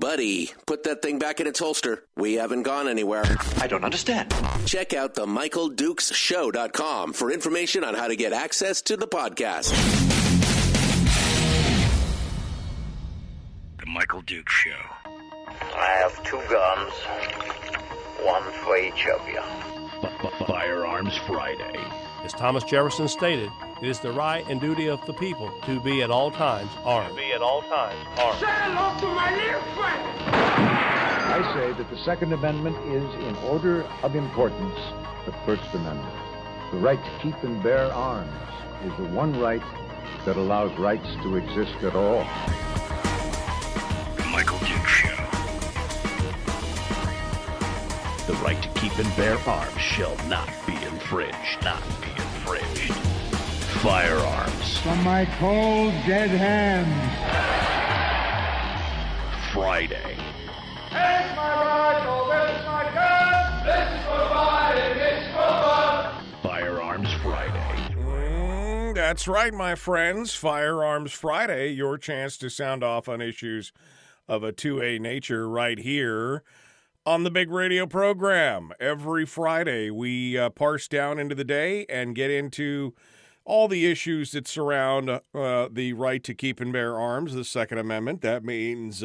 Buddy, put that thing back in its holster. We haven't gone anywhere. I don't understand. Check out the MichaelDukesShow.com for information on how to get access to the podcast. The Michael Dukes Show. I have 2 guns, one for each of you. Firearms Friday. As Thomas Jefferson stated, it is the right and duty of the people to be at all times armed. Say hello to my little friend. I say that the Second Amendment is, in order of importance, the First Amendment. The right to keep and bear arms is the one right that allows rights to exist at all. The Michael Dukes Show. The right to keep and bear arms shall not be infringed. Not be infringed. Firearms. From my cold, dead hands. Friday. Here's my rifle, there's my gun. This is for fighting, this is for fun. Firearms Friday. That's right, my friends. Firearms Friday, your chance to sound off on issues of a 2A nature right here on the big radio program. Every Friday, we parse down into the day and get into all the issues that surround the right to keep and bear arms, the Second Amendment. That means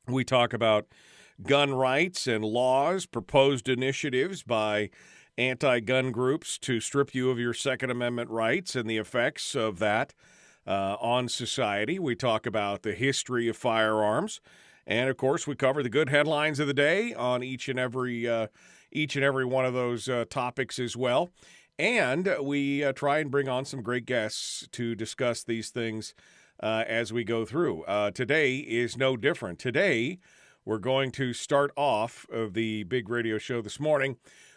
we talk about gun rights and laws, proposed initiatives by anti-gun groups to strip you of your Second Amendment rights and the effects of that on society. We talk about the history of firearms. And, of course, we cover the good headlines of the day on each and every one of those topics as well. And we try and bring on some great guests to discuss these things as we go through. Today is no different. Today, we're going to start off of the big radio show this morning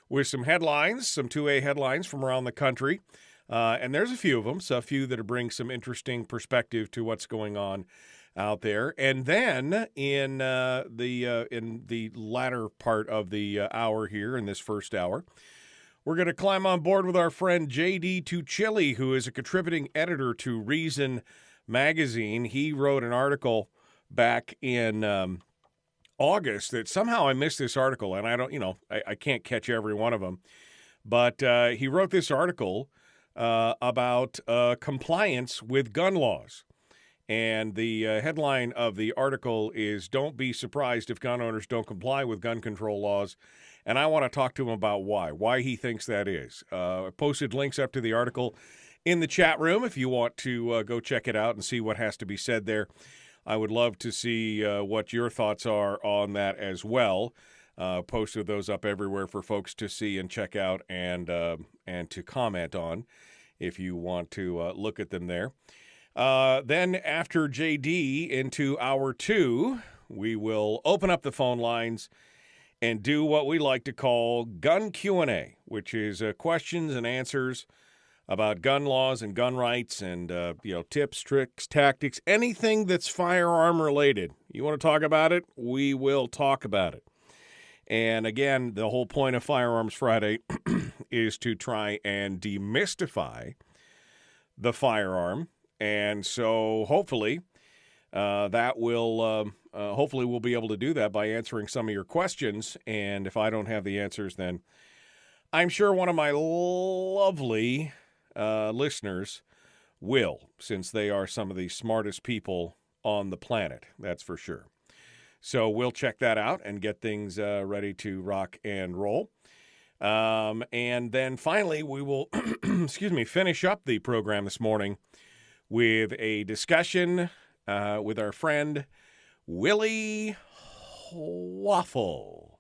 with some headlines, some 2A headlines from around the country. And there's a few of them, so a few that bring some interesting perspective to what's going on out there. And then in the latter part of the hour here, in this first hour, we're going to climb on board with our friend JD Tuccille, who is a contributing editor to Reason magazine. He wrote an article back in August that somehow I missed this article, and I can't catch every one of them. But he wrote this article about compliance with gun laws. And the headline of the article is, "Don't be surprised if gun owners don't comply with gun control laws." And I want to talk to him about why he thinks that is. I posted links up to the article in the chat room if you want to go check it out and see what has to be said there. I would love to see what your thoughts are on that as well. Posted those up everywhere for folks to see and check out and to comment on if you want to look at them there. Then after JD into hour 2, we will open up the phone lines and do what we like to call gun Q&A, which is questions and answers about gun laws and gun rights and tips, tricks, tactics, anything that's firearm related. You want to talk about it? We will talk about it. And again, the whole point of Firearms Friday is to try and demystify the firearm. And so hopefully hopefully we'll be able to do that by answering some of your questions. And if I don't have the answers, then I'm sure one of my lovely listeners will, since they are some of the smartest people on the planet. That's for sure. So we'll check that out and get things ready to rock and roll. And then finally, we will, finish up the program this morning with a discussion with our friend Willie Waffle,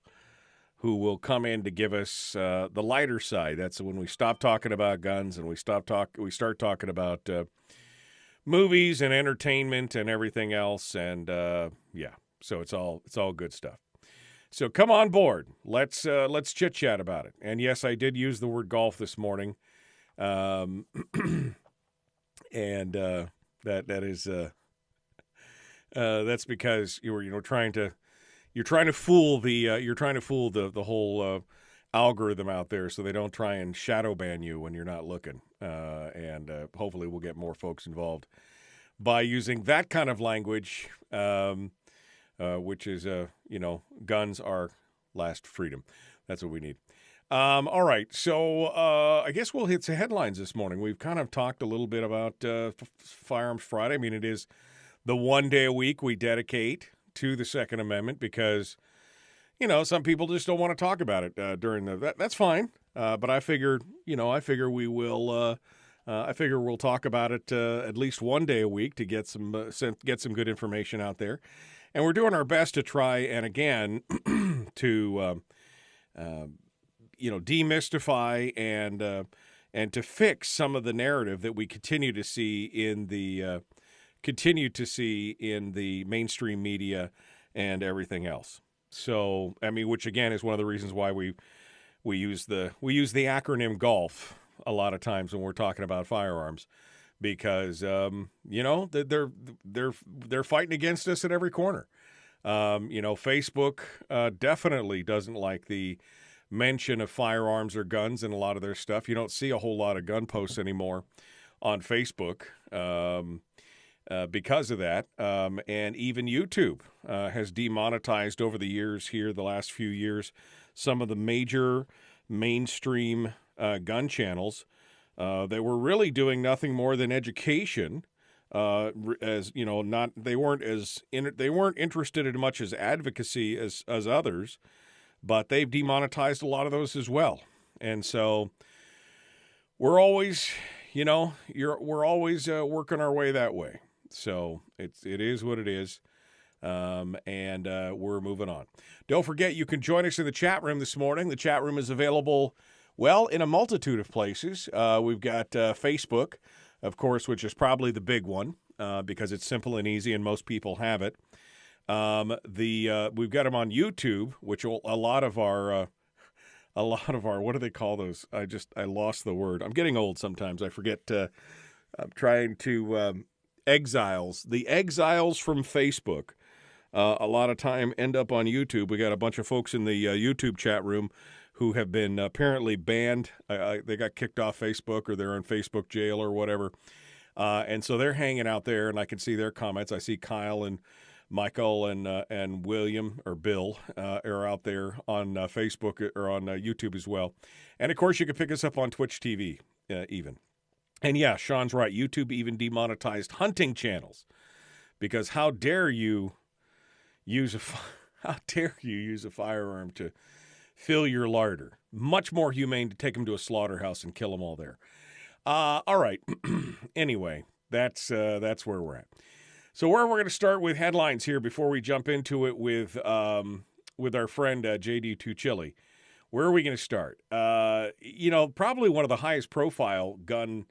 who will come in to give us the lighter side. That's when we stop talking about guns and we start talking about movies and entertainment and everything else. And so it's all good stuff. So come on board. Let's chit chat about it. And yes, I did use the word golf this morning. And that is that's because you're trying to fool the whole algorithm out there, so they don't try and shadow ban you when you're not looking. And hopefully we'll get more folks involved by using that kind of language. which is, guns are last freedom. That's what we need. All right, so I guess we'll hit the headlines this morning. We've kind of talked a little bit about Firearms Friday. I mean, it is the one day a week we dedicate to the Second Amendment because, some people just don't want to talk about it during that's fine. But I figured we will. I figure we'll talk about it at least one day a week to get some good information out there, and we're doing our best to try and again to demystify and to fix some of the narrative that we continue to see in the mainstream media and everything else. So, I mean, which again is one of the reasons why we use the acronym GOLF a lot of times when we're talking about firearms, because they're fighting against us at every corner. Facebook definitely doesn't like the mention of firearms or guns in a lot of their stuff. You don't see a whole lot of gun posts anymore on Facebook because of that. And even YouTube has demonetized over the years here, the last few years, some of the major mainstream gun channels that were really doing nothing more than education. They weren't interested in much as advocacy as others, but they've demonetized a lot of those as well. And so we're always, we're always working our way that way. So it is what it is. And we're moving on. Don't forget, you can join us in the chat room this morning. The chat room is available, in a multitude of places. We've got Facebook, of course, which is probably the big one because it's simple and easy and most people have it. We've got them on YouTube, which a lot of our what do they call those? I lost the word. I'm getting old sometimes. I forget. I'm trying to exiles. The exiles from Facebook. A lot of time end up on YouTube. We got a bunch of folks in the YouTube chat room who have been apparently banned. They got kicked off Facebook or they're in Facebook jail or whatever. And so they're hanging out there, and I can see their comments. I see Kyle and Michael and William or Bill are out there on Facebook or on YouTube as well. And, of course, you can pick us up on Twitch TV even. And, yeah, Sean's right. YouTube even demonetized hunting channels because how dare you use a firearm to fill your larder? Much more humane to take them to a slaughterhouse and kill them all there. All right. Anyway, that's where we're at. So we're going to start with headlines here before we jump into it with our friend JD Tuccille. Where are we going to start? Probably one of the highest profile gun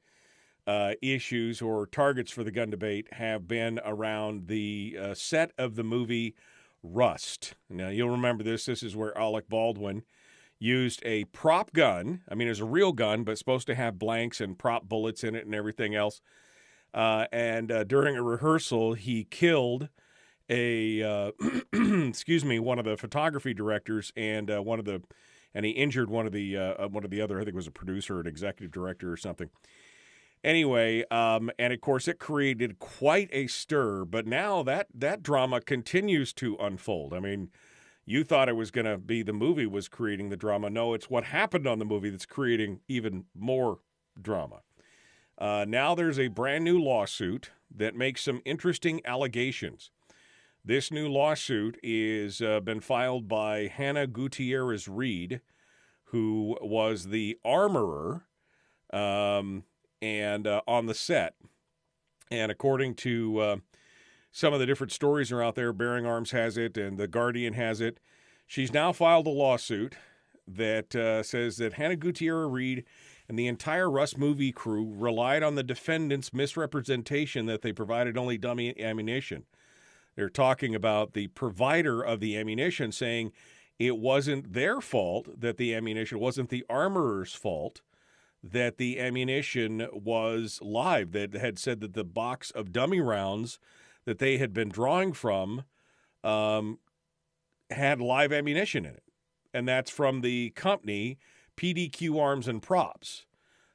issues or targets for the gun debate have been around the set of the movie Rust. Now, you'll remember this. This is where Alec Baldwin used a prop gun. I mean, it was a real gun, but supposed to have blanks and prop bullets in it and everything else. And during a rehearsal, he killed one of the photography directors and he injured one of the other, I think it was a producer or an executive director or something. Anyway, and of course it created quite a stir, but now that drama continues to unfold. I mean, you thought it was going to be the movie was creating the drama. No, it's what happened on the movie that's creating even more drama. Now there's a brand new lawsuit that makes some interesting allegations. This new lawsuit is been filed by Hannah Gutierrez Reed, who was the armorer and on the set. And according to some of the different stories are out there, Bearing Arms has it and The Guardian has it. She's now filed a lawsuit that says that Hannah Gutierrez Reed and the entire Rust movie crew relied on the defendant's misrepresentation that they provided only dummy ammunition. They're talking about the provider of the ammunition saying it wasn't their fault that the ammunition, wasn't the armorer's fault that the ammunition was live, that had said that the box of dummy rounds that they had been drawing from had live ammunition in it. And that's from the company PDQ Arms and Props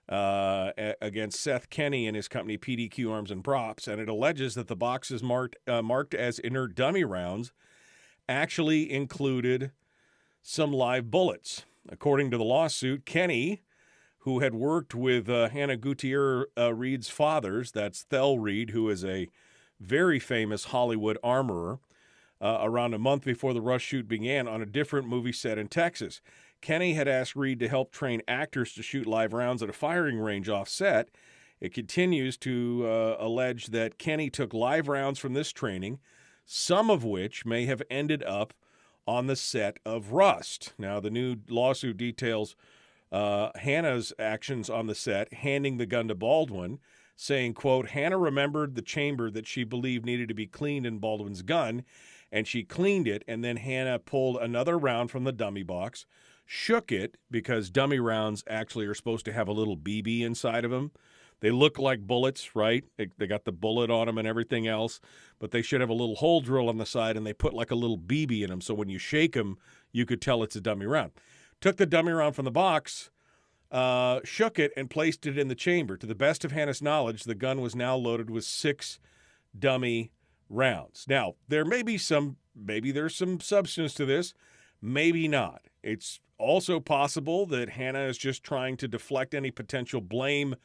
against Seth Kenny and his company PDQ Arms and Props. And it alleges that the box is marked as inert dummy rounds actually included some live bullets. According to the lawsuit, Kenny, who had worked with Hannah Gutierrez Reed's fathers, that's Thel Reed, who is a very famous Hollywood armorer, around a month before the rush shoot began on a different movie set in Texas. Kenny had asked Reed to help train actors to shoot live rounds at a firing range off-set. It continues to allege that Kenny took live rounds from this training, some of which may have ended up on the set of Rust. Now, the new lawsuit details Hannah's actions on the set, handing the gun to Baldwin, saying, quote, Hannah remembered the chamber that she believed needed to be cleaned in Baldwin's gun, and she cleaned it, and then Hannah pulled another round from the dummy box, shook it, because dummy rounds actually are supposed to have a little BB inside of them. They look like bullets, right? They got the bullet on them and everything else, but they should have a little hole drill on the side, and they put like a little BB in them, so when you shake them, you could tell it's a dummy round. Took the dummy round from the box, shook it, and placed it in the chamber. To the best of Hannah's knowledge, the gun was now loaded with 6 dummy rounds. Now, maybe there's some substance to this, maybe not. It's also possible that Hannah is just trying to deflect any potential blame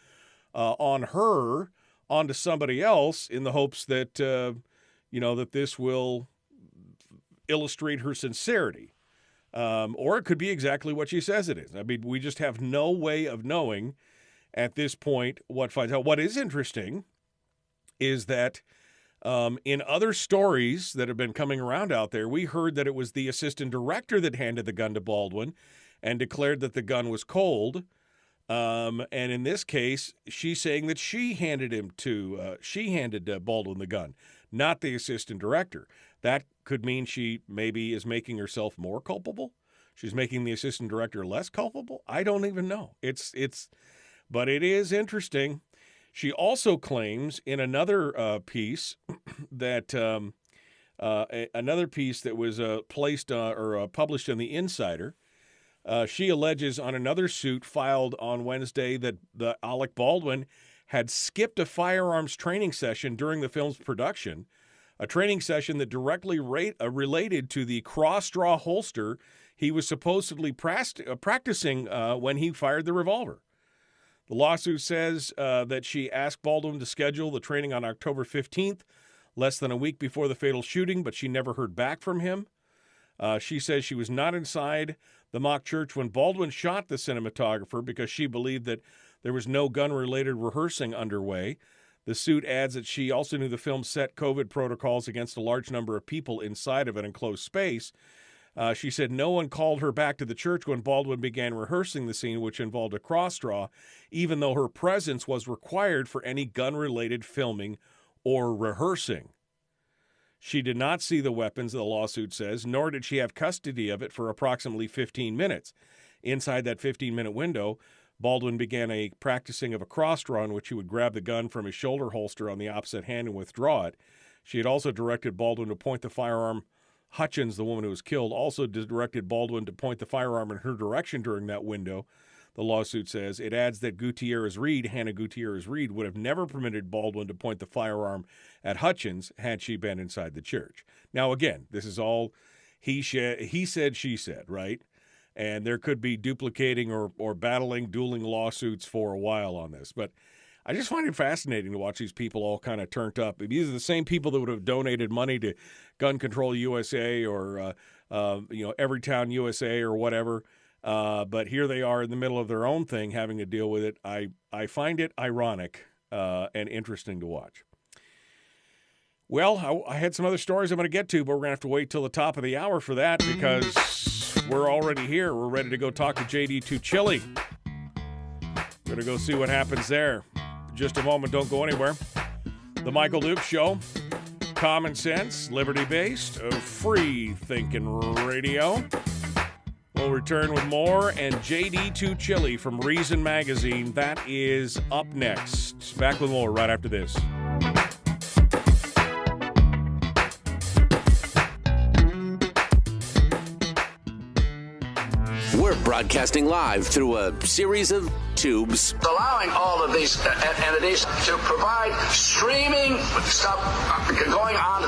on her onto somebody else in the hopes that, that this will illustrate her sincerity. Or it could be exactly what she says it is. I mean, we just have no way of knowing at this point what finds out. What is interesting is that in other stories that have been coming around out there, we heard that it was the assistant director that handed the gun to Baldwin and declared that the gun was cold. And in this case, she's saying that she handed Baldwin the gun, not the assistant director. That could mean she maybe is making herself more culpable. She's making the assistant director less culpable. I don't even know. But it is interesting. She also claims in another piece that another piece that was placed or published in the Insider. She alleges on another suit filed on Wednesday that Alec Baldwin had skipped a firearms training session during the film's production, a training session that directly related to the cross-draw holster he was supposedly practicing when he fired the revolver. The lawsuit says that she asked Baldwin to schedule the training on October 15th, less than a week before the fatal shooting, but she never heard back from him. She says she was not inside the mock church when Baldwin shot the cinematographer because she believed that there was no gun-related rehearsing underway. The suit adds that she also knew the film set COVID protocols against a large number of people inside of an enclosed space. She said no one called her back to the church when Baldwin began rehearsing the scene, which involved a cross-draw, even though her presence was required for any gun-related filming or rehearsing. She did not see the weapons, the lawsuit says, nor did she have custody of it for approximately 15 minutes. Inside that 15-minute window, Baldwin began a practicing of a cross-draw in which he would grab the gun from his shoulder holster on the opposite hand and withdraw it. She had also directed Baldwin to point the firearm. Hutchins, the woman who was killed, also directed Baldwin to point the firearm in her direction during that window. The lawsuit says it adds that Hannah Gutierrez Reed, would have never permitted Baldwin to point the firearm at Hutchins had she been inside the church. Now, again, this is all he said, she said, right? And there could be duplicating or dueling lawsuits for a while on this. But I just find it fascinating to watch these people all kind of turned up. These are the same people that would have donated money to Gun Control USA or Everytown USA or whatever. But here they are in the middle of their own thing having to deal with it. I find it ironic and interesting to watch. Well, I had some other stories I'm going to get to, but we're going to have to wait till the top of the hour for that because we're already here. We're ready to go talk to JD Tuccille. We're going to go see what happens there. In just a moment, don't go anywhere. The Michael Dukes Show. Common sense, liberty-based, free-thinking radio. We'll return with more, and JD Tuccille from Reason Magazine. That is up next. Back with more right after this. We're Broadcasting live through a series of tubes. Allowing all of these entities to provide streaming stuff going on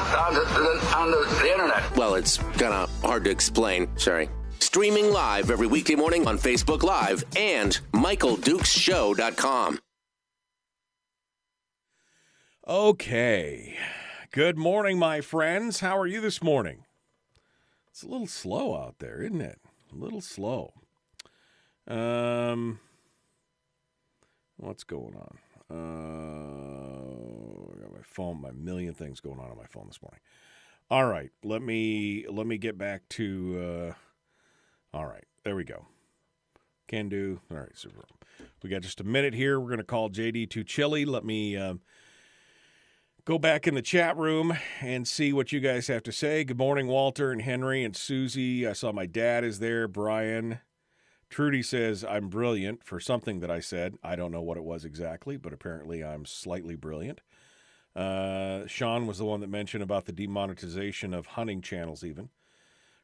the internet. Well, it's kind of hard to explain. Sorry. Streaming live every weekday morning on Facebook Live and MichaelDukesShow.com. Okay. Good morning, my friends. How are you this morning? It's a little slow out there, isn't it? A little slow. What's going on? I got my phone, my million things going on my phone this morning. All right, let me get back to. All right, there we go. Can do. All right, super. We got just a minute here. We're going to call JD Tuccille. Let me go back in the chat room and see what you guys have to say. Good morning, Walter and Henry and Susie. I saw my dad is there. Brian. Trudy says, I'm brilliant for something that I said. I don't know what it was exactly, but apparently I'm slightly brilliant. Sean was the one that mentioned about the demonetization of hunting channels even.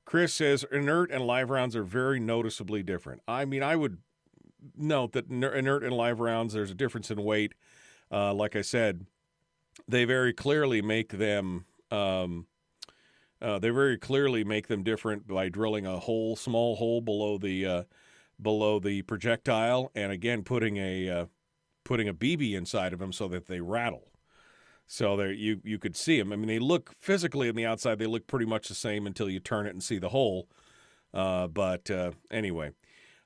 Chris says, inert and live rounds are very noticeably different. I mean, I would note that inert and live rounds, there's a difference in weight. Like I said, they very clearly make them different by drilling a small hole below the projectile, and again putting a BB inside of them so that they rattle. So there you could see them. I mean, they look physically on the outside, they look pretty much the same until you turn it and see the hole. But anyway,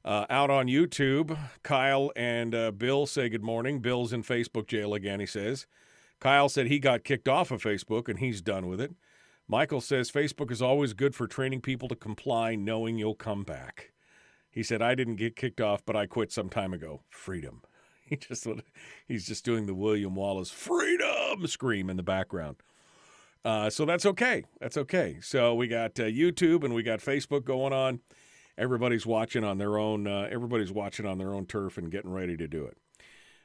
out on YouTube, Kyle and Bill say good morning. Bill's in Facebook jail again, he says. Kyle said he got kicked off of Facebook and he's done with it. Michael says Facebook is always good for training people to comply, knowing you'll come back. He said, I didn't get kicked off, but I quit some time ago. Freedom. He's just doing the William Wallace freedom scream in the background. So that's okay. That's okay. So we got YouTube and we got Facebook going on. Everybody's watching on their own. Everybody's watching on their own turf and getting ready to do it.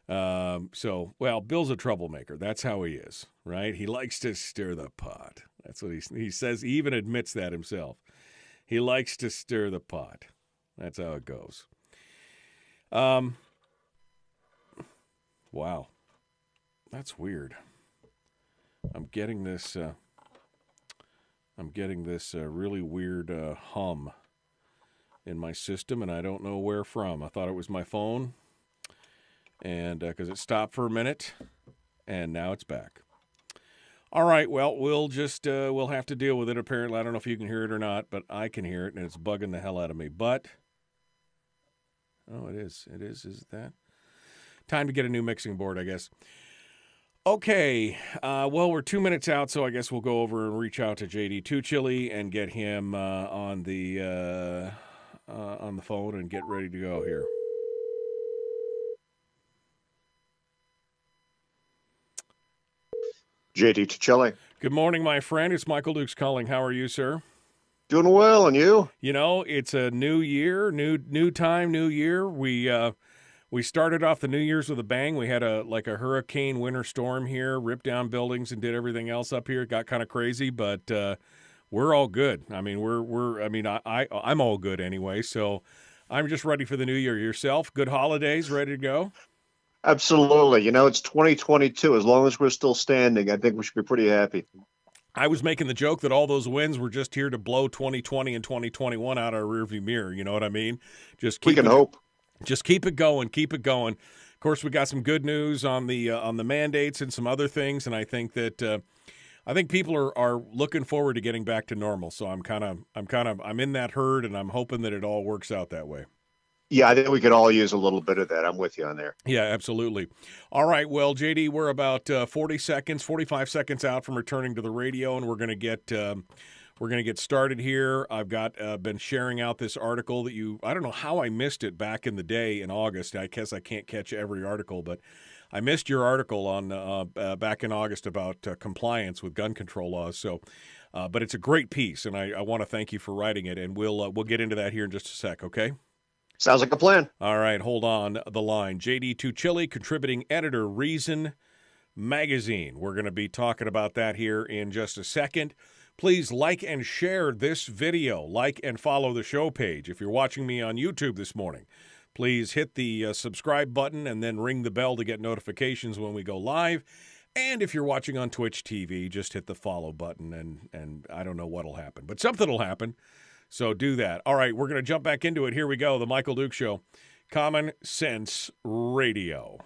Well, Bill's a troublemaker. That's how he is, right? He likes to stir the pot. That's what he says. He even admits that himself. He likes to stir the pot. That's how it goes. Wow. That's weird. I'm getting this really weird hum in my system, and I don't know where from. I thought it was my phone, and because it stopped for a minute, and now it's back. All right, well, we'll have to deal with it. Apparently, I don't know if you can hear it or not, but I can hear it, and it's bugging the hell out of me. But, oh, it is. Is it that? Time to get a new mixing board, I guess. Okay, well, we're 2 minutes out, so I guess we'll go over and reach out to JD Tuccille and get him on the phone and get ready to go here. JD Tuccille. Good morning, my friend. It's Michael Dukes calling. How are you, sir? Doing well, and you? You know, it's a new year, new time, new year. We started off the New Year's with a bang. We had a hurricane winter storm here, ripped down buildings and did everything else up here. It got kind of crazy, but we're all good. I mean, I'm all good anyway. So I'm just ready for the new year. Yourself? Good holidays, ready to go? Absolutely. You know, it's 2022. As long as we're still standing, I think we should be pretty happy. I was making the joke that all those winds were just here to blow 2020 and 2021 out our rearview mirror. You know what I mean? We can hope. Just keep it going. Keep it going. Of course, we got some good news on the mandates and some other things, and I think that people are looking forward to getting back to normal. So I'm in that herd, and I'm hoping that it all works out that way. Yeah, I think we could all use a little bit of that. I'm with you on there. Yeah, absolutely. All right, well, JD, we're about 45 seconds out from returning to the radio, and we're going to get started here. I've been sharing out this article that I don't know how I missed it back in the day in August. I guess I can't catch every article, but I missed your article on back in August about compliance with gun control laws. So, but it's a great piece, and I want to thank you for writing it, and we'll get into that here in just a sec, okay? Sounds like a plan. All right, hold on the line. JD Tuccille, contributing editor, Reason Magazine. We're going to be talking about that here in just a second. please like and share this video. Like and follow the show page. If you're watching me on YouTube this morning, please hit the subscribe button and then ring the bell to get notifications when we go live. And if you're watching on Twitch TV, just hit the follow button, and I don't know what'll happen, but something will happen. So do that. All right, we're going to jump back into it. Here we go. The Michael Dukes Show, Common Sense Radio.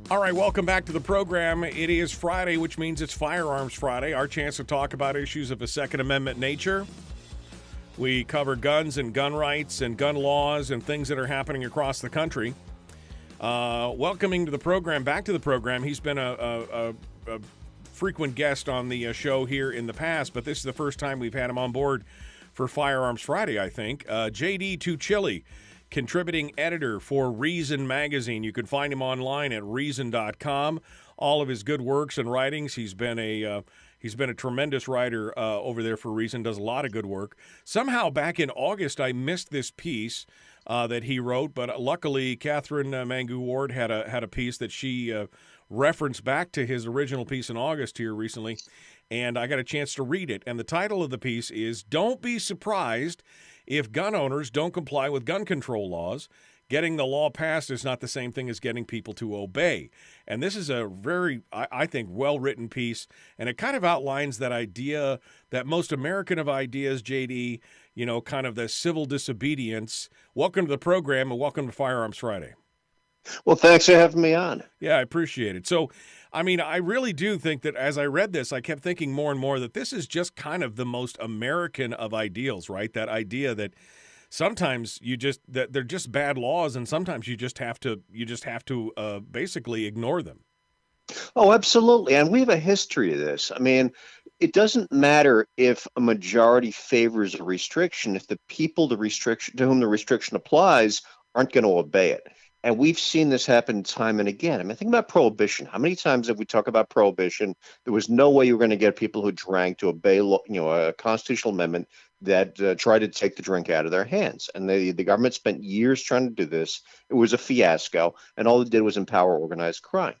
All right, welcome back to the program. It is Friday, which means it's Firearms Friday, our chance to talk about issues of a Second Amendment nature. We cover guns and gun rights and gun laws and things that are happening across the country. Welcoming to the program, back to the program, he's been a frequent guest on the show here in the past, but this is the first time we've had him on board for Firearms Friday, I think. JD Tuccille, contributing editor for Reason magazine. You can find him online at reason.com. All of his good works and writings. He's been a tremendous writer over there for Reason. Does a lot of good work. Somehow back in August, I missed this piece that he wrote, but luckily Catherine Mangu Ward had a piece that she referenced back to his original piece in August here recently, and I got a chance to read it. And the title of the piece is "Don't Be Surprised If Gun Owners Don't Comply with Gun Control Laws. Getting the law passed is not the same thing as getting people to obey." And this is a very, I think, well-written piece, and it kind of outlines that idea, that most American of ideas, JD, kind of the civil disobedience. Welcome to the program, and welcome to Firearms Friday. Well, thanks for having me on. Yeah, I appreciate it. So, I mean, I really do think that as I read this, I kept thinking more and more that this is just kind of the most American of ideals, right? That idea that sometimes that they're just bad laws, and sometimes you just have to basically ignore them. Oh, absolutely. And we have a history of this. I mean, it doesn't matter if a majority favors a restriction if the people to whom the restriction applies aren't going to obey it. And we've seen this happen time and again. I mean, think about prohibition. How many times have we talked about prohibition? There was no way you were going to get people who drank to obey, a constitutional amendment that tried to take the drink out of their hands. And the government spent years trying to do this. It was a fiasco, and all it did was empower organized crime.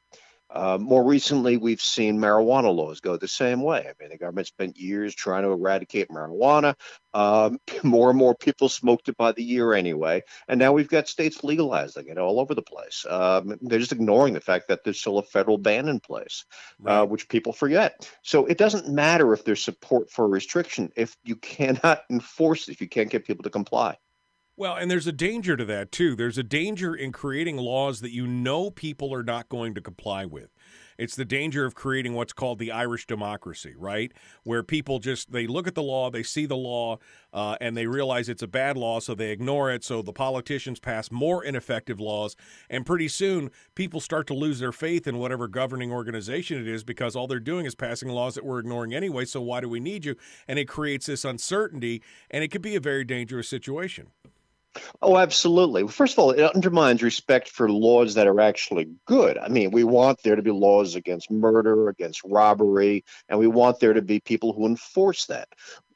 More recently, we've seen marijuana laws go the same way. I mean, the government spent years trying to eradicate marijuana. More and more people smoked it by the year anyway. And now we've got states legalizing it all over the place. They're just ignoring the fact that there's still a federal ban in place, right, which people forget. So it doesn't matter if there's support for a restriction if you cannot enforce it, if you can't get people to comply. Well, and there's a danger to that, too. There's a danger in creating laws that people are not going to comply with. It's the danger of creating what's called the Irish democracy, right? Where people they look at the law, they see the law, and they realize it's a bad law, so they ignore it. So the politicians pass more ineffective laws, and pretty soon people start to lose their faith in whatever governing organization it is because all they're doing is passing laws that we're ignoring anyway, so why do we need you? And it creates this uncertainty, and it could be a very dangerous situation. Oh, absolutely. First of all, it undermines respect for laws that are actually good. I mean, we want there to be laws against murder, against robbery, and we want there to be people who enforce that.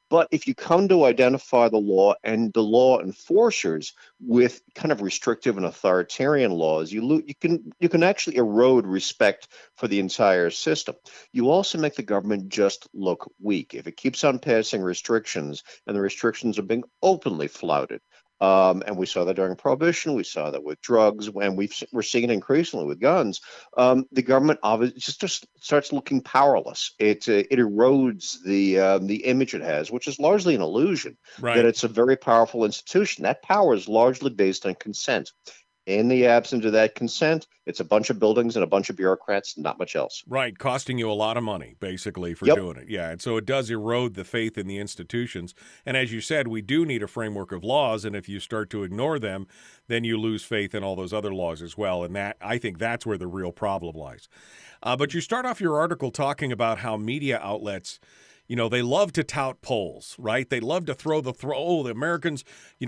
But if you come to identify the law and the law enforcers with kind of restrictive and authoritarian laws, you can actually erode respect for the entire system. You also make the government just look weak. If it keeps on passing restrictions and the restrictions are being openly flouted, and we saw that during Prohibition. We saw that with drugs, and we're seeing it increasingly with guns. The government obviously just starts looking powerless. It erodes the image it has, which is largely an illusion, right, that it's a very powerful institution. That power is largely based on consent. In the absence of that consent, it's a bunch of buildings and a bunch of bureaucrats, not much else. Right, costing you a lot of money, basically, for Yep. doing it. Yeah, and so it does erode the faith in the institutions. And as you said, we do need a framework of laws, and if you start to ignore them, then you lose faith in all those other laws as well. And I think that's where the real problem lies. But you start off your article talking about how media outlets, they love to tout polls, right? They love to the Americans,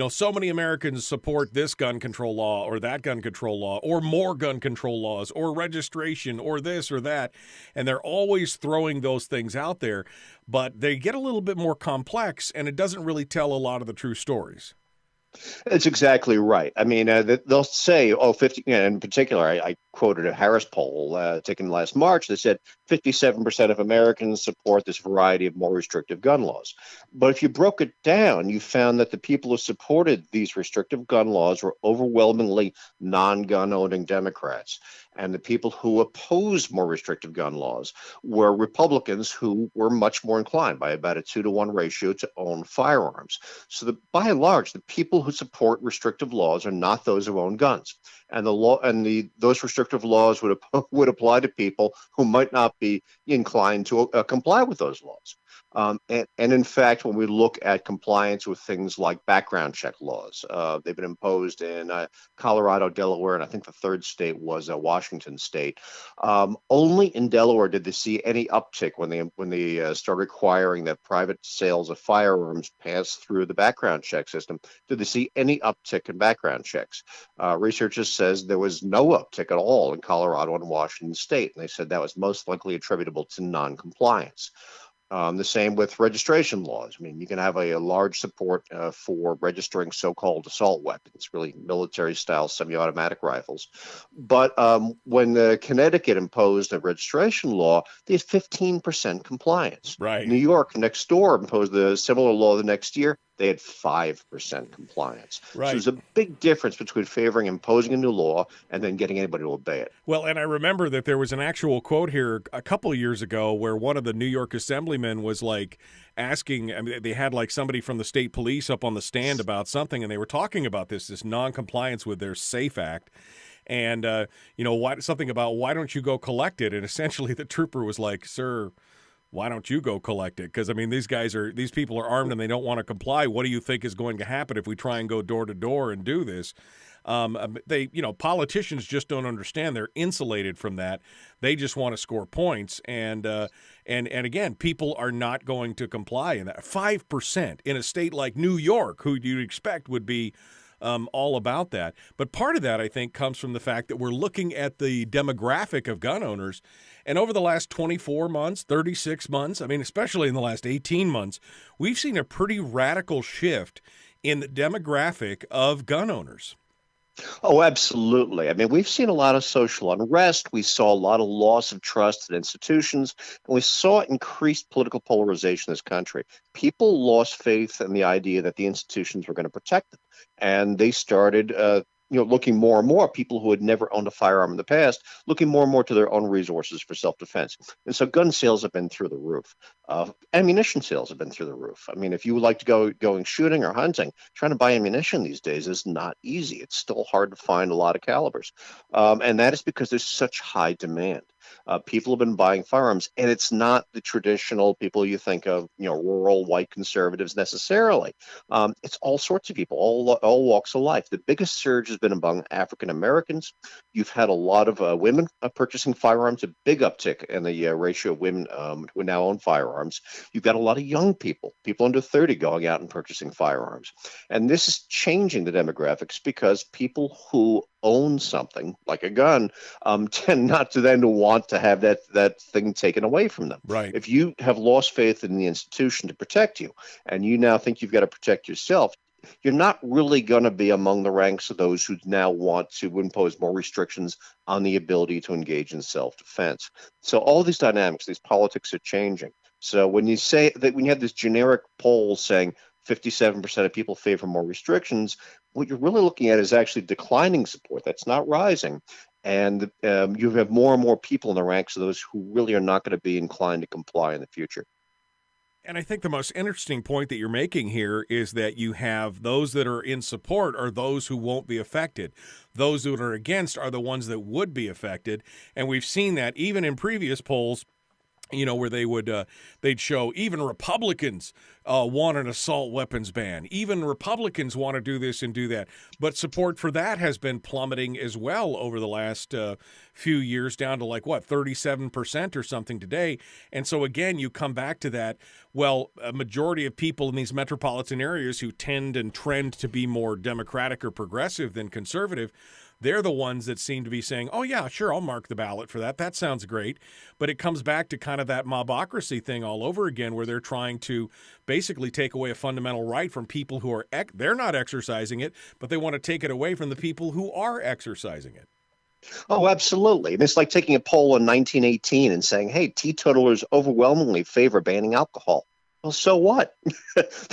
so many Americans support this gun control law or that gun control law or more gun control laws or registration or this or that. And they're always throwing those things out there, but they get a little bit more complex and it doesn't really tell a lot of the true stories. That's exactly right. I mean, they'll say, 50, in particular, I quoted a Harris poll taken last March that said 57% of Americans support this variety of more restrictive gun laws. But if you broke it down, you found that the people who supported these restrictive gun laws were overwhelmingly non-gun owning Democrats. And the people who opposed more restrictive gun laws were Republicans who were much more inclined by about a 2-to-1 ratio to own firearms. So by and large, the people who support restrictive laws are not those who own guns. And those restrictive laws would apply to people who might not be inclined to comply with those laws. And in fact, when we look at compliance with things like background check laws, they've been imposed in Colorado, Delaware, and I think the third state was Washington State. Only in Delaware did they see any uptick when they started requiring that private sales of firearms pass through the background check system. Did they see any uptick in background checks? Researchers says there was no uptick at all in Colorado and Washington State, and they said that was most likely attributable to non-compliance. The same with registration laws. I mean, you can have a large support for registering so-called assault weapons, really military-style semi-automatic rifles. But when Connecticut imposed a registration law, they had 15% compliance. Right. New York, next door, imposed a similar law the next year. They had 5% compliance. Right. So there's a big difference between favoring imposing a new law and then getting anybody to obey it. Well, and I remember that there was an actual quote here a couple of years ago where one of the New York assemblymen was like asking, I mean, they had like somebody from the state police up on the stand about something, and they were talking about this non-compliance with their SAFE Act. And, something about why don't you go collect it? And essentially the trooper was like, sir, why don't you go collect it? Because, I mean, these people are armed and they don't want to comply. What do you think is going to happen if we try and go door to door and do this? Politicians just don't understand. They're insulated from that. They just want to score points. And again, people are not going to comply in that. 5% in a state like New York, who you'd expect would be all about that. But part of that, I think, comes from the fact that we're looking at the demographic of gun owners. And over the last 24 months, 36 months, I mean, especially in the last 18 months, we've seen a pretty radical shift in the demographic of gun owners. Oh, absolutely. I mean, we've seen a lot of social unrest. We saw a lot of loss of trust in institutions, and we saw increased political polarization in this country. People lost faith in the idea that the institutions were going to protect them, and they started looking more and more, people who had never owned a firearm in the past, looking more and more to their own resources for self-defense. And so gun sales have been through the roof. Ammunition sales have been through the roof. I mean, if you would like to going shooting or hunting, trying to buy ammunition these days is not easy. It's still hard to find a lot of calibers. And that is because there's such high demand. People have been buying firearms, and it's not the traditional people you think of, rural white conservatives necessarily. It's all sorts of people, all walks of life. The biggest surge has been among African Americans. You've had a lot of women purchasing firearms, a big uptick in the ratio of women who now own firearms. You've got a lot of young people under 30 going out and purchasing firearms. And this is changing the demographics because people who own something like a gun tend not to then want to have that thing taken away from them. Right. If you have lost faith in the institution to protect you, and you now think you've got to protect yourself, you're not really going to be among the ranks of those who now want to impose more restrictions on the ability to engage in self-defense. So all these dynamics, these politics are changing. So when you say that, when you have this generic poll saying 57% of people favor more restrictions, what you're really looking at is actually declining support. That's not rising. And you have more and more people in the ranks of those who really are not going to be inclined to comply in the future. And I think the most interesting point that you're making here is that you have those that are in support are those who won't be affected. Those that are against are the ones that would be affected. And we've seen that even in previous polls. where they'd show even Republicans want an assault weapons ban. Even Republicans want to do this and do that. But support for that has been plummeting as well over the last few years, down to 37% or something today. And so, again, you come back to that. Well, a majority of people in these metropolitan areas who tend and trend to be more Democratic or progressive than conservative, they're the ones that seem to be saying, oh, yeah, sure, I'll mark the ballot for that. That sounds great. But it comes back to kind of that mobocracy thing all over again, where they're trying to basically take away a fundamental right from people who are they're not exercising it, but they want to take it away from the people who are exercising it. Oh, absolutely. And it's like taking a poll in 1918 and saying, hey, teetotalers overwhelmingly favor banning alcohol. Well, so what?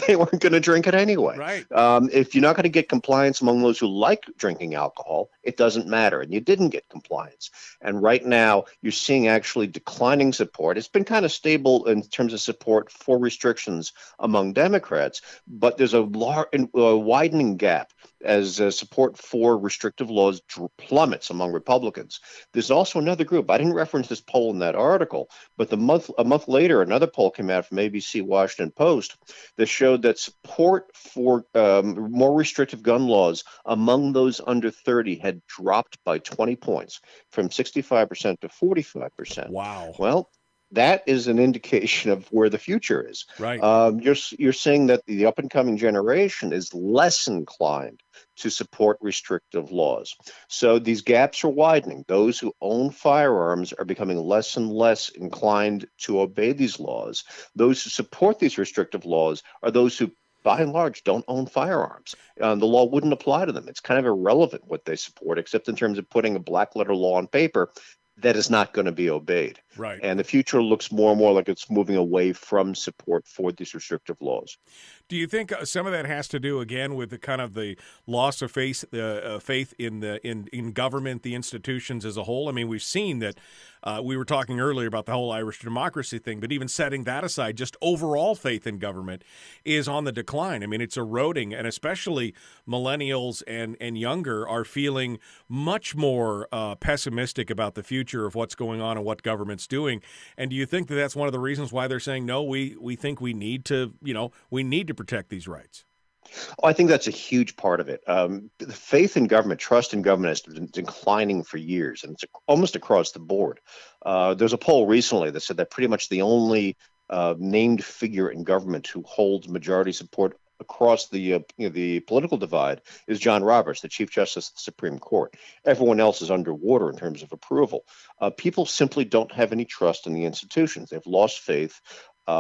They weren't going to drink it anyway. Right. If you're not going to get compliance among those who like drinking alcohol, it doesn't matter. And you didn't get compliance. And right now, you're seeing actually declining support. It's been kind of stable in terms of support for restrictions among Democrats, but there's a widening gap as support for restrictive laws plummets among Republicans. There's also another group. I didn't reference this poll in that article, but a month later, another poll came out from ABC Washington Post that showed that support for more restrictive gun laws among those under 30 had dropped by 20 points, from 65% to 45%. Wow. Well, that is an indication of where the future is. Right. You're seeing that the up-and-coming generation is less inclined to support restrictive laws. So these gaps are widening. Those who own firearms are becoming less and less inclined to obey these laws. Those who support these restrictive laws are those who, by and large, don't own firearms. The law wouldn't apply to them. It's kind of irrelevant what they support, except in terms of putting a black letter law on paper that is not going to be obeyed. Right. And the future looks more and more like it's moving away from support for these restrictive laws. Do you think some of that has to do, again, with the kind of the loss of faith in government, the institutions as a whole? I mean, we've seen that we were talking earlier about the whole Irish democracy thing, but even setting that aside, just overall faith in government is on the decline. I mean, it's eroding, and especially millennials and younger are feeling much more pessimistic about the future of what's going on and what government's doing. And do you think that that's one of the reasons why they're saying, no, we think we need to protect these rights? Oh, I think that's a huge part of it. The faith in government, trust in government has been declining for years, and it's almost across the board. There's a poll recently that said that pretty much the only named figure in government who holds majority support across the political divide is John Roberts, the Chief Justice of the Supreme Court. Everyone else is underwater in terms of approval. People simply don't have any trust in the institutions. They've lost faith.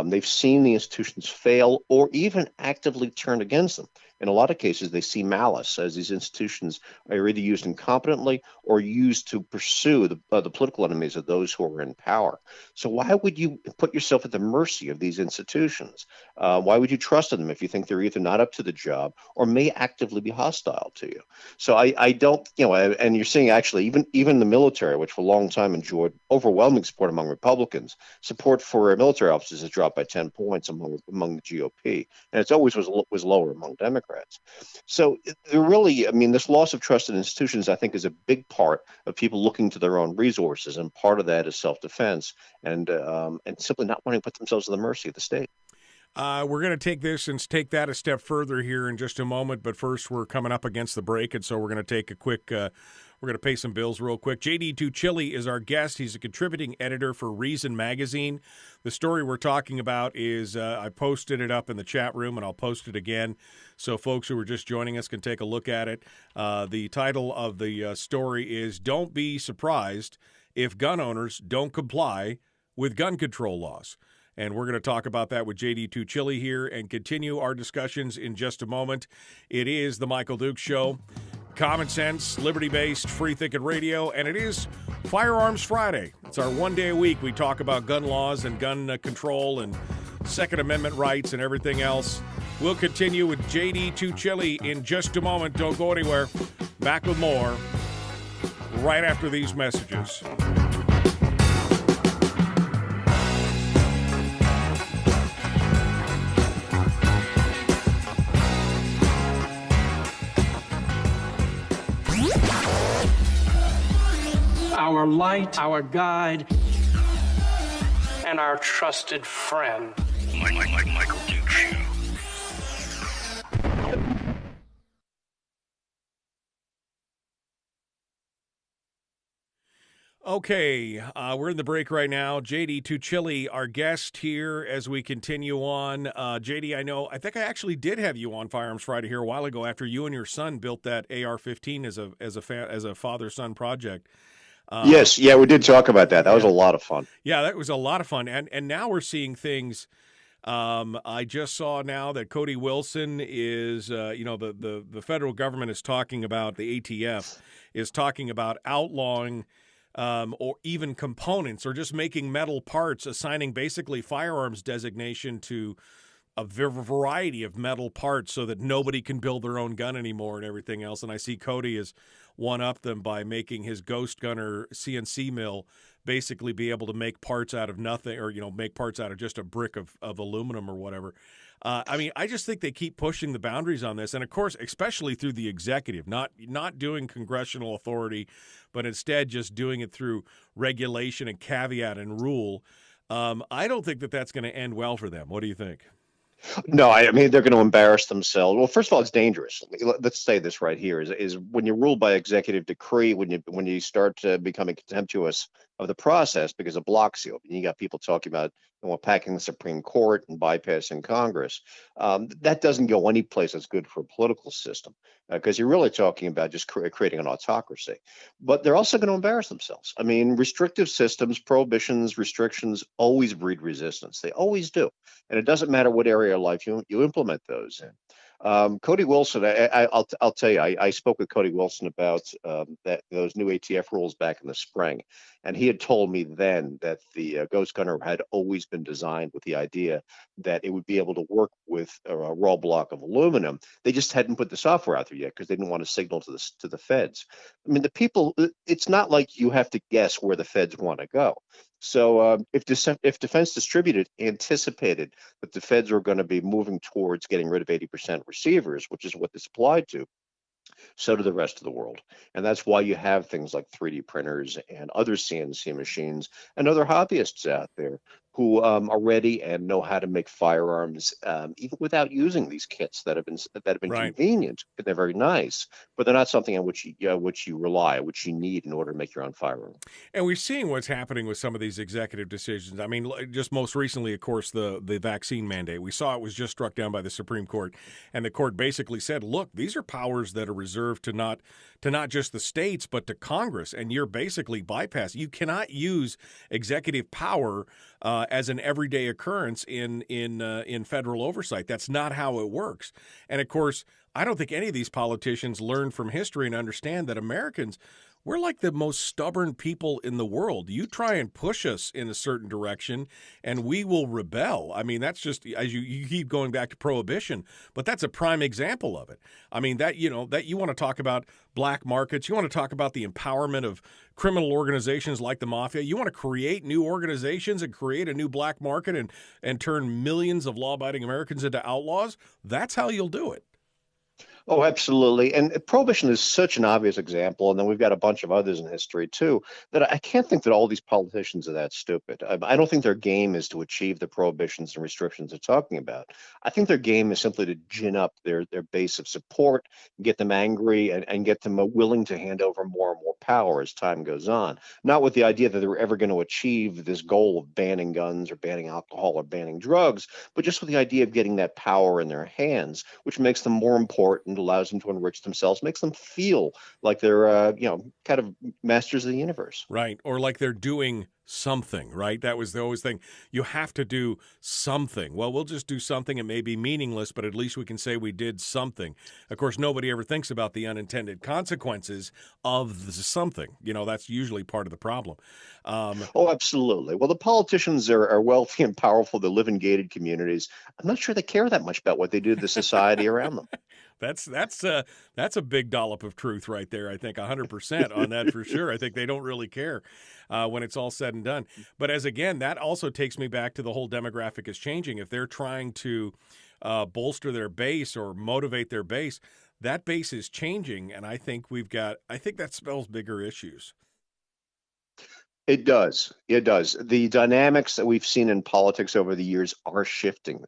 They've seen the institutions fail or even actively turn against them. In a lot of cases, they see malice, as these institutions are either used incompetently or used to pursue the political enemies of those who are in power. So why would you put yourself at the mercy of these institutions? Why would you trust in them if you think they're either not up to the job or may actively be hostile to you? So I don't, and you're seeing actually even the military, which for a long time enjoyed overwhelming support among Republicans, support for military officers has dropped by 10 points among the GOP, and it's always was lower among Democrats. So this loss of trust in institutions, I think, is a big part of people looking to their own resources, and part of that is self-defense and simply not wanting to put themselves at the mercy of the state. We're going to take this and take that a step further here in just a moment, but first we're coming up against the break, and so we're going to take a quick we're going to pay some bills real quick. JD Tuccille is our guest. He's a contributing editor for Reason Magazine. The story we're talking about is I posted it up in the chat room, and I'll post it again so folks who are just joining us can take a look at it. The title of the story is "Don't Be Surprised If Gun Owners Don't Comply with Gun Control Laws." And we're going to talk about that with JD Tuccille here and continue our discussions in just a moment. It is the Michael Dukes Show. Common sense, liberty-based, free-thinking radio, and it is Firearms Friday. It's our one day a week. We talk about gun laws and gun control and Second Amendment rights and everything else. We'll continue with JD Tuccille in just a moment. Don't go anywhere. Back with more right after these messages. Our light, our guide, and our trusted friend. Michael Duke Show. Okay, we're in the break right now. JD Tuccille, our guest here as we continue on. JD, I think I actually did have you on Firearms Friday here a while ago after you and your son built that AR-15 as a father-son project. Yes, we did talk about that. That was a lot of fun. Yeah, that was a lot of fun. And now we're seeing things. I just saw now that Cody Wilson is, the federal government is talking about, the ATF is talking about outlawing or even components or just making metal parts, assigning basically firearms designation to a variety of metal parts so that nobody can build their own gun anymore and everything else. And I see Cody has one-upped them by making his Ghost Gunner CNC mill basically be able to make parts out of nothing, or, make parts out of just a brick of aluminum or whatever. I just think they keep pushing the boundaries on this. And, of course, especially through the executive, not doing congressional authority, but instead just doing it through regulation and caveat and rule. I don't think that that's going to end well for them. What do you think? No, I mean, they're going to embarrass themselves. Well, first of all, it's dangerous. Let's say this right here is when you rule by executive decree, when you start becoming contemptuous of the process because it blocks you. You got people talking about packing the Supreme Court and bypassing Congress. That doesn't go any place that's good for a political system because you're really talking about just creating an autocracy. But they're also going to embarrass themselves. I mean, restrictive systems, prohibitions, restrictions always breed resistance. They always do. And it doesn't matter what area of life you implement those in. Cody Wilson, I'll tell you, I spoke with Cody Wilson about those new ATF rules back in the spring, and he had told me then that the Ghost Gunner had always been designed with the idea that it would be able to work with a raw block of aluminum. They just hadn't put the software out there yet because they didn't want to signal to the feds. I mean, it's not like you have to guess where the feds want to go. So if Defense Distributed anticipated that the feds were going to be moving towards getting rid of 80% receivers, which is what this applied to, so do the rest of the world. And that's why you have things like 3D printers and other CNC machines and other hobbyists out there who are ready and know how to make firearms, even without using these kits that have been right. Convenient. They're very nice, but they're not something on which you rely, which you need in order to make your own firearm. And we're seeing what's happening with some of these executive decisions. I mean, just most recently, of course, the vaccine mandate. We saw it was just struck down by the Supreme Court, and the court basically said, look, these are powers that are reserved to not just the states, but to Congress, and you're basically bypassing. You cannot use executive power as an everyday occurrence in federal oversight. That's not how it works. And of course, I don't think any of these politicians learn from history and understand that Americans, we're like the most stubborn people in the world. You try and push us in a certain direction, and we will rebel. I mean, that's just, as you keep going back to prohibition, but that's a prime example of it. I mean, that you want to talk about black markets, you want to talk about the empowerment of criminal organizations like the mafia, you want to create new organizations and create a new black market and turn millions of law-abiding Americans into outlaws. That's how you'll do it. Oh, absolutely. And prohibition is such an obvious example. And then we've got a bunch of others in history, too, that I can't think that all these politicians are that stupid. I don't think their game is to achieve the prohibitions and restrictions they're talking about. I think their game is simply to gin up their base of support, get them angry, and get them willing to hand over more and more power as time goes on. Not with the idea that they're ever going to achieve this goal of banning guns or banning alcohol or banning drugs, but just with the idea of getting that power in their hands, which makes them more important, allows them to enrich themselves, makes them feel like they're, kind of masters of the universe. Right. Or like they're doing something, right? That was the always thing. You have to do something. Well, we'll just do something. It may be meaningless, but at least we can say we did something. Of course, nobody ever thinks about the unintended consequences of the something. That's usually part of the problem. Oh, absolutely. Well, the politicians are wealthy and powerful. They live in gated communities. I'm not sure they care that much about what they do to the society around them. That's a big dollop of truth right there. I think 100% on that for sure. I think they don't really care when it's all said and done. But that also takes me back to the whole demographic is changing. If they're trying to bolster their base or motivate their base, that base is changing, and I think that spells bigger issues. It does. It does. The dynamics that we've seen in politics over the years are shifting.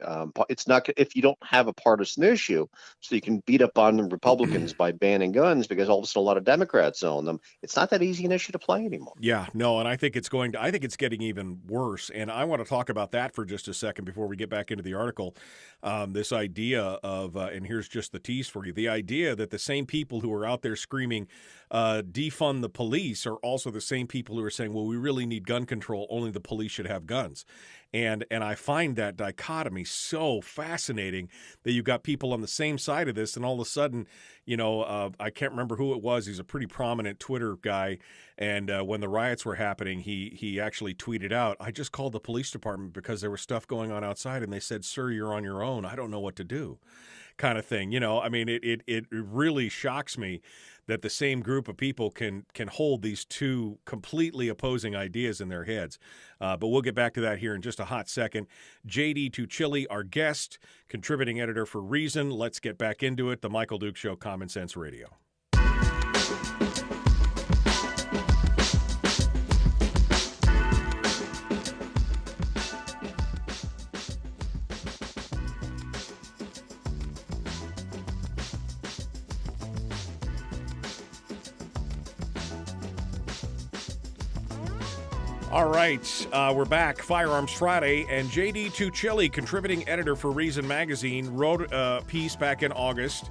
It's not if you don't have a partisan issue, so you can beat up on the Republicans by banning guns because all of a sudden a lot of Democrats own them. It's not that easy an issue to play anymore. Yeah, no, and I think it's going to. I think it's getting even worse. And I want to talk about that for just a second before we get back into the article. This idea of, and here's just the tease for you: the idea that the same people who are out there screaming defund the police are also the same people who are saying, well, we really need gun control, only the police should have guns. And I find that dichotomy so fascinating that you've got people on the same side of this, and all of a sudden, I can't remember who it was. He's a pretty prominent Twitter guy, and when the riots were happening, he actually tweeted out, I just called the police department because there was stuff going on outside, and they said, sir, you're on your own. I don't know what to do, kind of thing. I mean, it really shocks me that the same group of people can hold these two completely opposing ideas in their heads. But we'll get back to that here in just a hot second. JD Tuccille, our guest, contributing editor for Reason. Let's get back into it. The Michael Dukes Show, Common Sense Radio. All right, we're back. Firearms Friday, and JD Tuccille, contributing editor for Reason Magazine, wrote a piece back in August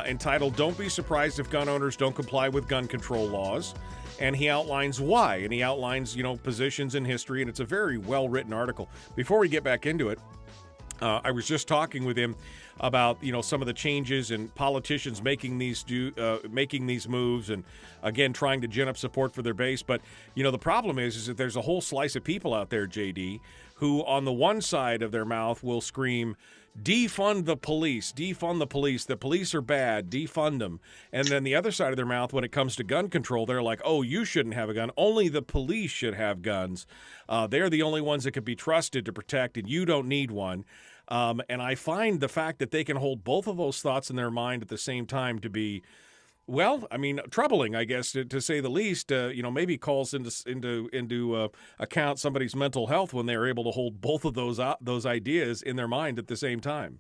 entitled, Don't Be Surprised If Gun Owners Don't Comply with Gun Control Laws. And he outlines why, and he outlines, positions in history, and it's a very well-written article. Before we get back into it, I was just talking with him about some of the changes and politicians making these moves, and again trying to gin up support for their base. But the problem is that there's a whole slice of people out there, JD, who on the one side of their mouth will scream, defund the police, defund the police. The police are bad, defund them. And then the other side of their mouth, when it comes to gun control, they're like, oh, you shouldn't have a gun. Only the police should have guns. They're the only ones that can be trusted to protect, and you don't need one. And I find the fact that they can hold both of those thoughts in their mind at the same time to be, well, I mean, troubling, I guess, to say the least. Maybe calls into account somebody's mental health when they're able to hold both of those ideas in their mind at the same time.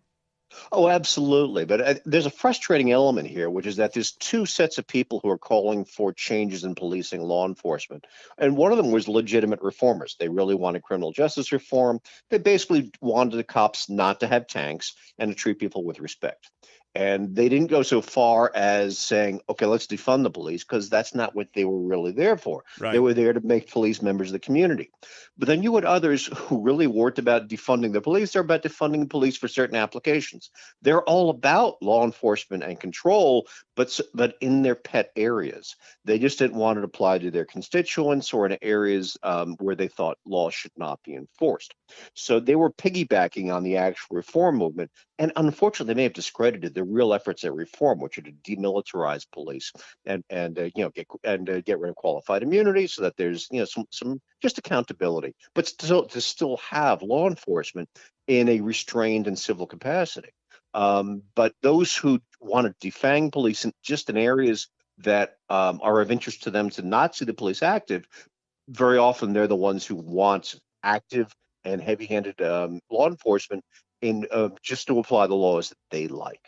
Oh, absolutely. But there's a frustrating element here, which is that there's two sets of people who are calling for changes in policing law enforcement. And one of them was legitimate reformers. They really wanted criminal justice reform. They basically wanted the cops not to have tanks and to treat people with respect. And they didn't go so far as saying, okay, let's defund the police, because that's not what they were really there for. Right. They were there to make police members of the community. But then you had others who really weren't about defunding the police. They're about defunding the police for certain applications. They're all about law enforcement and control, but in their pet areas. They just didn't want it applied to their constituents or in areas where they thought law should not be enforced. So they were piggybacking on the actual reform movement. And unfortunately, they may have discredited the real efforts at reform, which are to demilitarize police and get rid of qualified immunity, so that there's some just accountability, but still have law enforcement in a restrained and civil capacity. But those who want to defang police just in areas that are of interest to them to not see the police active, very often they're the ones who want active and heavy-handed law enforcement in just to apply the laws that they like.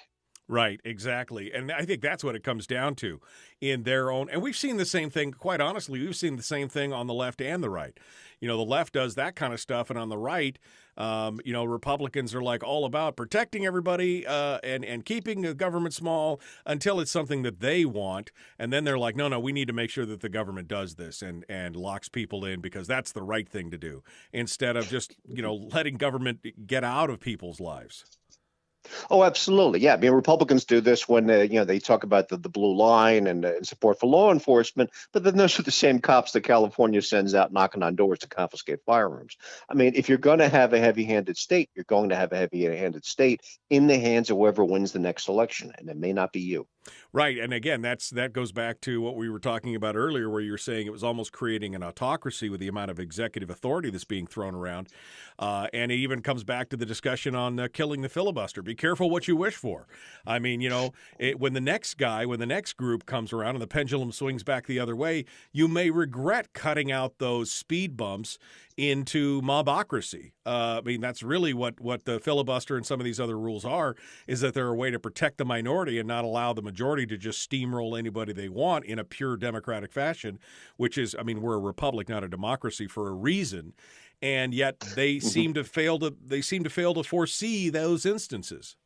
Right, exactly. And I think that's what it comes down to in their own. And we've seen the same thing, quite honestly, we've seen the same thing on the left and the right. The left does that kind of stuff. And on the right, Republicans are like all about protecting everybody and keeping the government small until it's something that they want. And then they're like, no, we need to make sure that the government does this and locks people in because that's the right thing to do, instead of just, letting government get out of people's lives. Oh, absolutely. Yeah. I mean, Republicans do this when, they talk about the blue line and support for law enforcement. But then those are the same cops that California sends out knocking on doors to confiscate firearms. I mean, if you're going to have a heavy-handed state, you're going to have a heavy-handed state in the hands of whoever wins the next election. And it may not be you. Right. And again, that goes back to what we were talking about earlier, where you're saying it was almost creating an autocracy with the amount of executive authority that's being thrown around. And it even comes back to the discussion on killing the filibuster. Be careful what you wish for. I mean, when the next group comes around and the pendulum swings back the other way, you may regret cutting out those speed bumps into mobocracy. I mean, that's really what the filibuster and some of these other rules are, is that they're a way to protect the minority and not allow the majority to just steamroll anybody they want in a pure democratic fashion, which is, I mean, we're a republic, not a democracy, for a reason. And yet they seem to fail to foresee those instances.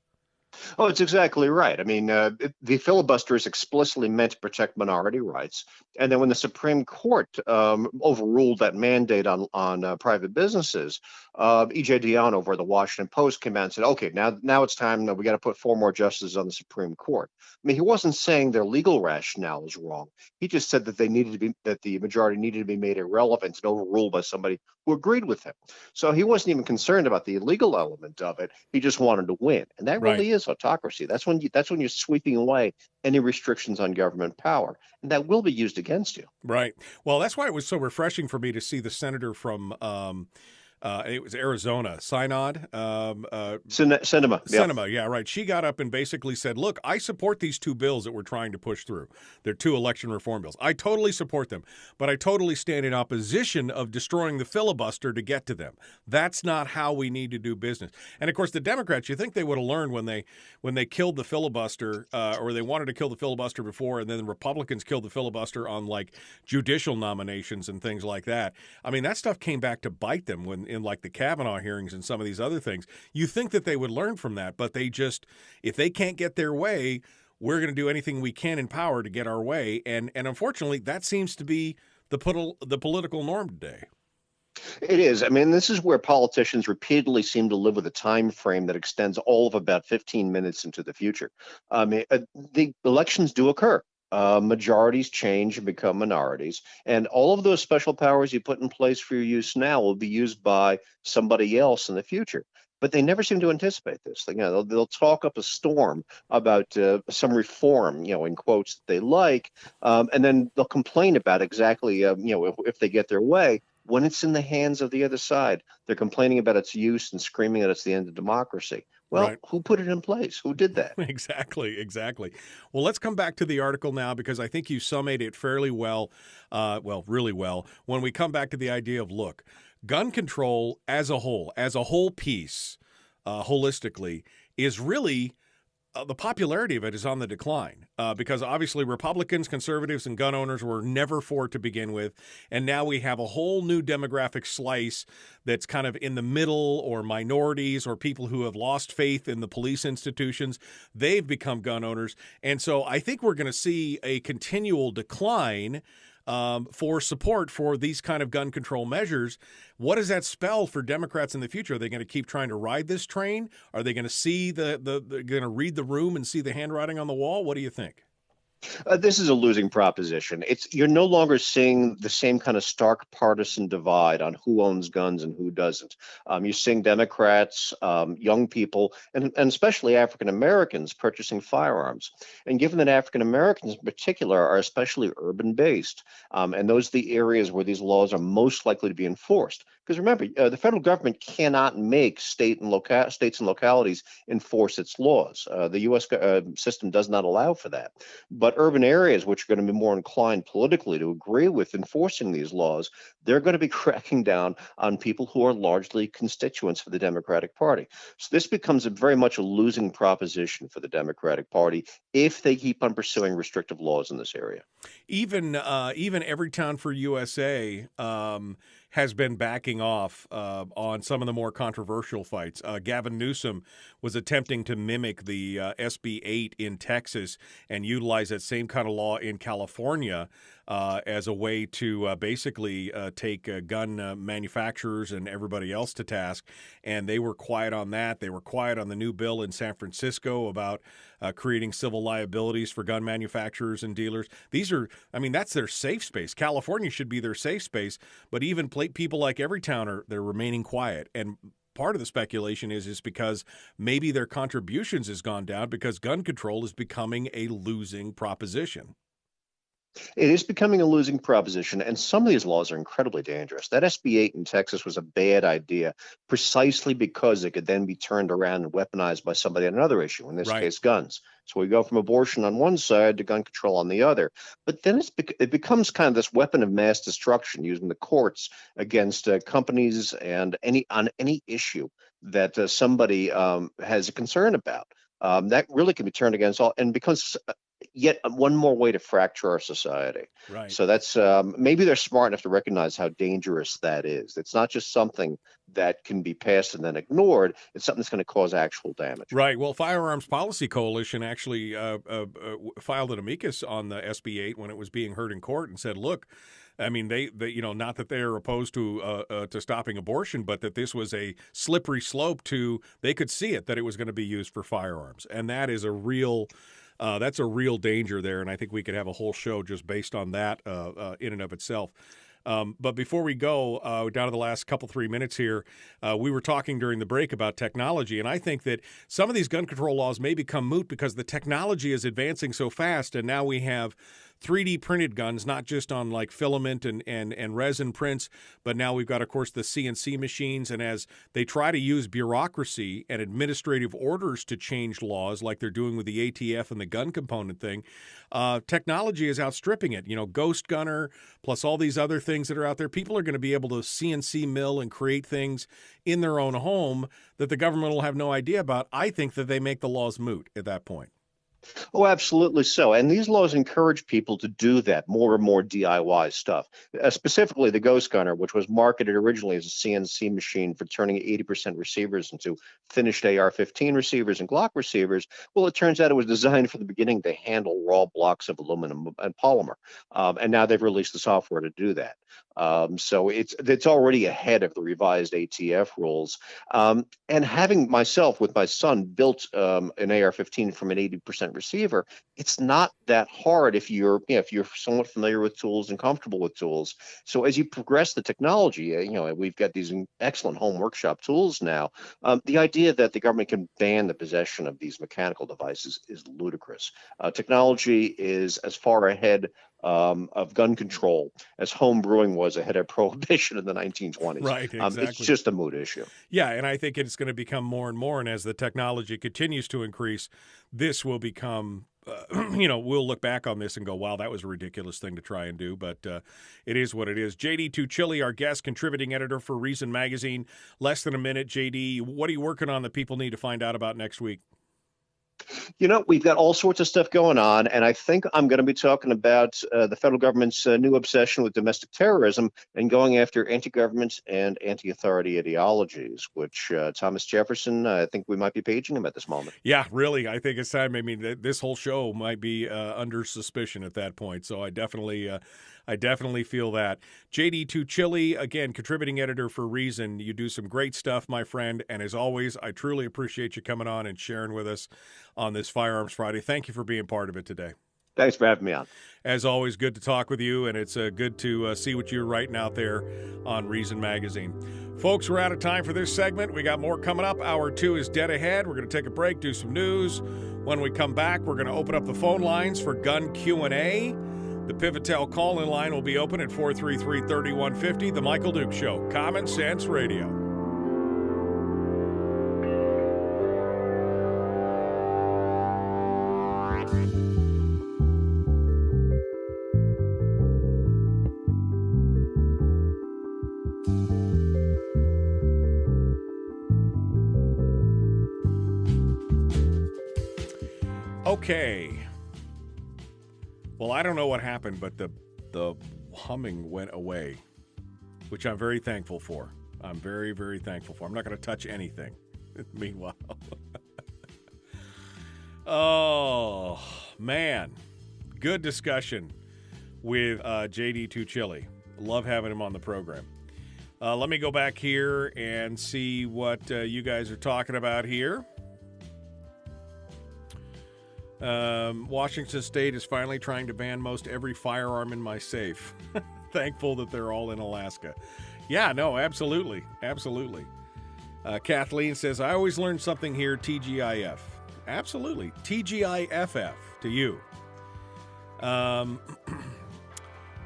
Oh, it's exactly right. I mean, the filibuster is explicitly meant to protect minority rights. And then when the Supreme Court overruled that mandate on private businesses, E.J. Dionne over at the Washington Post came out and said, "Okay, now it's time that we got to put 4 more justices on the Supreme Court." I mean, he wasn't saying their legal rationale is wrong. He just said that the majority needed to be made irrelevant and overruled by somebody who agreed with him. So he wasn't even concerned about the legal element of it. He just wanted to win, and that really is autocracy. That's when you're sweeping away any restrictions on government power, and that will be used against you. Right. Well, that's why it was so refreshing for me to see the senator from it was Arizona, Sinema. Sinema, yeah, right. She got up and basically said, "Look, I support these 2 bills that we're trying to push through. They're 2 election reform bills. I totally support them, but I totally stand in opposition of destroying the filibuster to get to them. That's not how we need to do business." And of course, the Democrats, you think they would have learned when they killed the filibuster, or they wanted to kill the filibuster before, and then the Republicans killed the filibuster on like judicial nominations and things like that. I mean, that stuff came back to bite them in like the Kavanaugh hearings and some of these other things. You think that they would learn from that, but they just, if they can't get their way, we're going to do anything we can in power to get our way. And unfortunately, that seems to be the political norm today. It is. I mean, this is where politicians repeatedly seem to live with a time frame that extends all of about 15 minutes into the future. I mean, the elections do occur. Majorities change and become minorities, and all of those special powers you put in place for your use now will be used by somebody else in the future. But they never seem to anticipate this. They'll talk up a storm about some reform, in quotes, that they like, and then they'll complain about exactly, if they get their way. When it's in the hands of the other side, they're complaining about its use and screaming that it's the end of democracy. Well, Who put it in place? Who did that? Exactly. Well, let's come back to the article now, because I think you summated it fairly well, really well, when we come back to the idea of, look, gun control as a whole piece, holistically, is really the popularity of it is on the decline, because obviously Republicans, conservatives, and gun owners were never for it to begin with. And now we have a whole new demographic slice that's kind of in the middle, or minorities, or people who have lost faith in the police institutions. They've become gun owners. And so I think we're going to see a continual decline for support for these kind of gun control measures. What does that spell for Democrats in the future? Are they going to keep trying to ride this train? Are they going to see they're going to read the room and see the handwriting on the wall? What do you think? This is a losing proposition. You're no longer seeing the same kind of stark partisan divide on who owns guns and who doesn't. You're seeing Democrats, young people, and especially African Americans purchasing firearms. And given that African Americans in particular are especially urban based, and those are the areas where these laws are most likely to be enforced. Because remember, the federal government cannot make states and localities enforce its laws. The U.S. System does not allow for that. But urban areas, which are going to be more inclined politically to agree with enforcing these laws, they're going to be cracking down on people who are largely constituents for the Democratic Party. So this becomes very much a losing proposition for the Democratic Party if they keep on pursuing restrictive laws in this area. Even Everytown for USA has been backing off on some of the more controversial fights. Gavin Newsom was attempting to mimic the SB 8 in Texas and utilize that same kind of law in California as a way to basically take gun manufacturers and everybody else to task. And they were quiet on that. They were quiet on the new bill in San Francisco about creating civil liabilities for gun manufacturers and dealers. That's their safe space. California should be their safe space, but even people like Everytown they're remaining quiet. And part of the speculation is because maybe their contributions has gone down because gun control is becoming a losing proposition. It is becoming a losing proposition, and some of these laws are incredibly dangerous. That SB 8 in Texas was a bad idea precisely because it could then be turned around and weaponized by somebody on another issue, in this case, guns. So we go from abortion on one side to gun control on the other. But then it becomes kind of this weapon of mass destruction using the courts against companies and on any issue that somebody has a concern about. That really can be turned against all and becomes yet one more way to fracture our society. Right. So that's maybe they're smart enough to recognize how dangerous that is. It's not just something that can be passed and then ignored. It's something that's going to cause actual damage. Right. Well, Firearms Policy Coalition actually filed an amicus on the SB 8 when it was being heard in court and said, look, I mean, they not that they're opposed to stopping abortion, but that this was a slippery slope to, they could see it, that it was going to be used for firearms. And that is a real that's a real danger there, and I think we could have a whole show just based on that in and of itself. But before we go down to the last 3 minutes here, we were talking during the break about technology, and I think that some of these gun control laws may become moot because the technology is advancing so fast, and now we have 3D printed guns, not just on like filament and resin prints, but now we've got, of course, the CNC machines. And as they try to use bureaucracy and administrative orders to change laws like they're doing with the ATF and the gun component thing, technology is outstripping it. You know, Ghost Gunner plus all these other things that are out there. People are going to be able to CNC mill and create things in their own home that the government will have no idea about. I think that they make the laws moot at that point. Oh, absolutely so. And these laws encourage people to do that, more and more DIY stuff. Specifically, the Ghost Gunner, which was marketed originally as a CNC machine for turning 80% receivers into finished AR-15 receivers and Glock receivers. Well, it turns out it was designed from the beginning to handle raw blocks of aluminum and polymer. And now they've released the software to do that. So it's already ahead of the revised ATF rules. And having myself with my son built an AR-15 from an 80% receiver, it's not that hard if you're somewhat familiar with tools and comfortable with tools. So as you progress the technology, we've got these excellent home workshop tools now. The idea that the government can ban the possession of these mechanical devices is ludicrous. Technology is as far ahead of gun control as home brewing was ahead of prohibition in the 1920s. Right, exactly. It's just a moot issue. Yeah, and I think it's going to become more and more, and as the technology continues to increase, this will become, we'll look back on this and go, wow, that was a ridiculous thing to try and do, but it is what it is. JD Tuccille, our guest, contributing editor for Reason Magazine. Less than a minute, JD, what are you working on that people need to find out about next week? We've got all sorts of stuff going on, and I think I'm going to be talking about the federal government's new obsession with domestic terrorism and going after anti-government and anti-authority ideologies, which Thomas Jefferson, I think we might be paging him at this moment. Yeah, really. I think it's time. I mean, this whole show might be under suspicion at that point, so I definitely feel that. JD Tuccille, again, contributing editor for Reason. You do some great stuff, my friend, and as always, I truly appreciate you coming on and sharing with us on this Firearms Friday. Thank you for being part of it today. Thanks for having me on. As always, good to talk with you, and it's good to see what you're writing out there on Reason Magazine. Folks, we're out of time for this segment. We got more coming up. Hour 2 is dead ahead. We're going to take a break, do some news. When we come back, we're going to open up the phone lines for gun Q&A. The Pivotel call-in line will be open at 433-3150. The Michael Dukes Show, Common Sense Radio. Okay. Well, I don't know what happened, but the humming went away, which I'm very thankful for. I'm very, very thankful for. I'm not going to touch anything. Meanwhile. Oh, man. Good discussion with JD Tuccille. Love having him on the program. Let me go back here and see what you guys are talking about here. Washington State is finally trying to ban most every firearm in my safe. Thankful that they're all in Alaska. Yeah, no, absolutely. Absolutely. Kathleen says, I always learn something here, TGIF. Absolutely. TGIFF to you.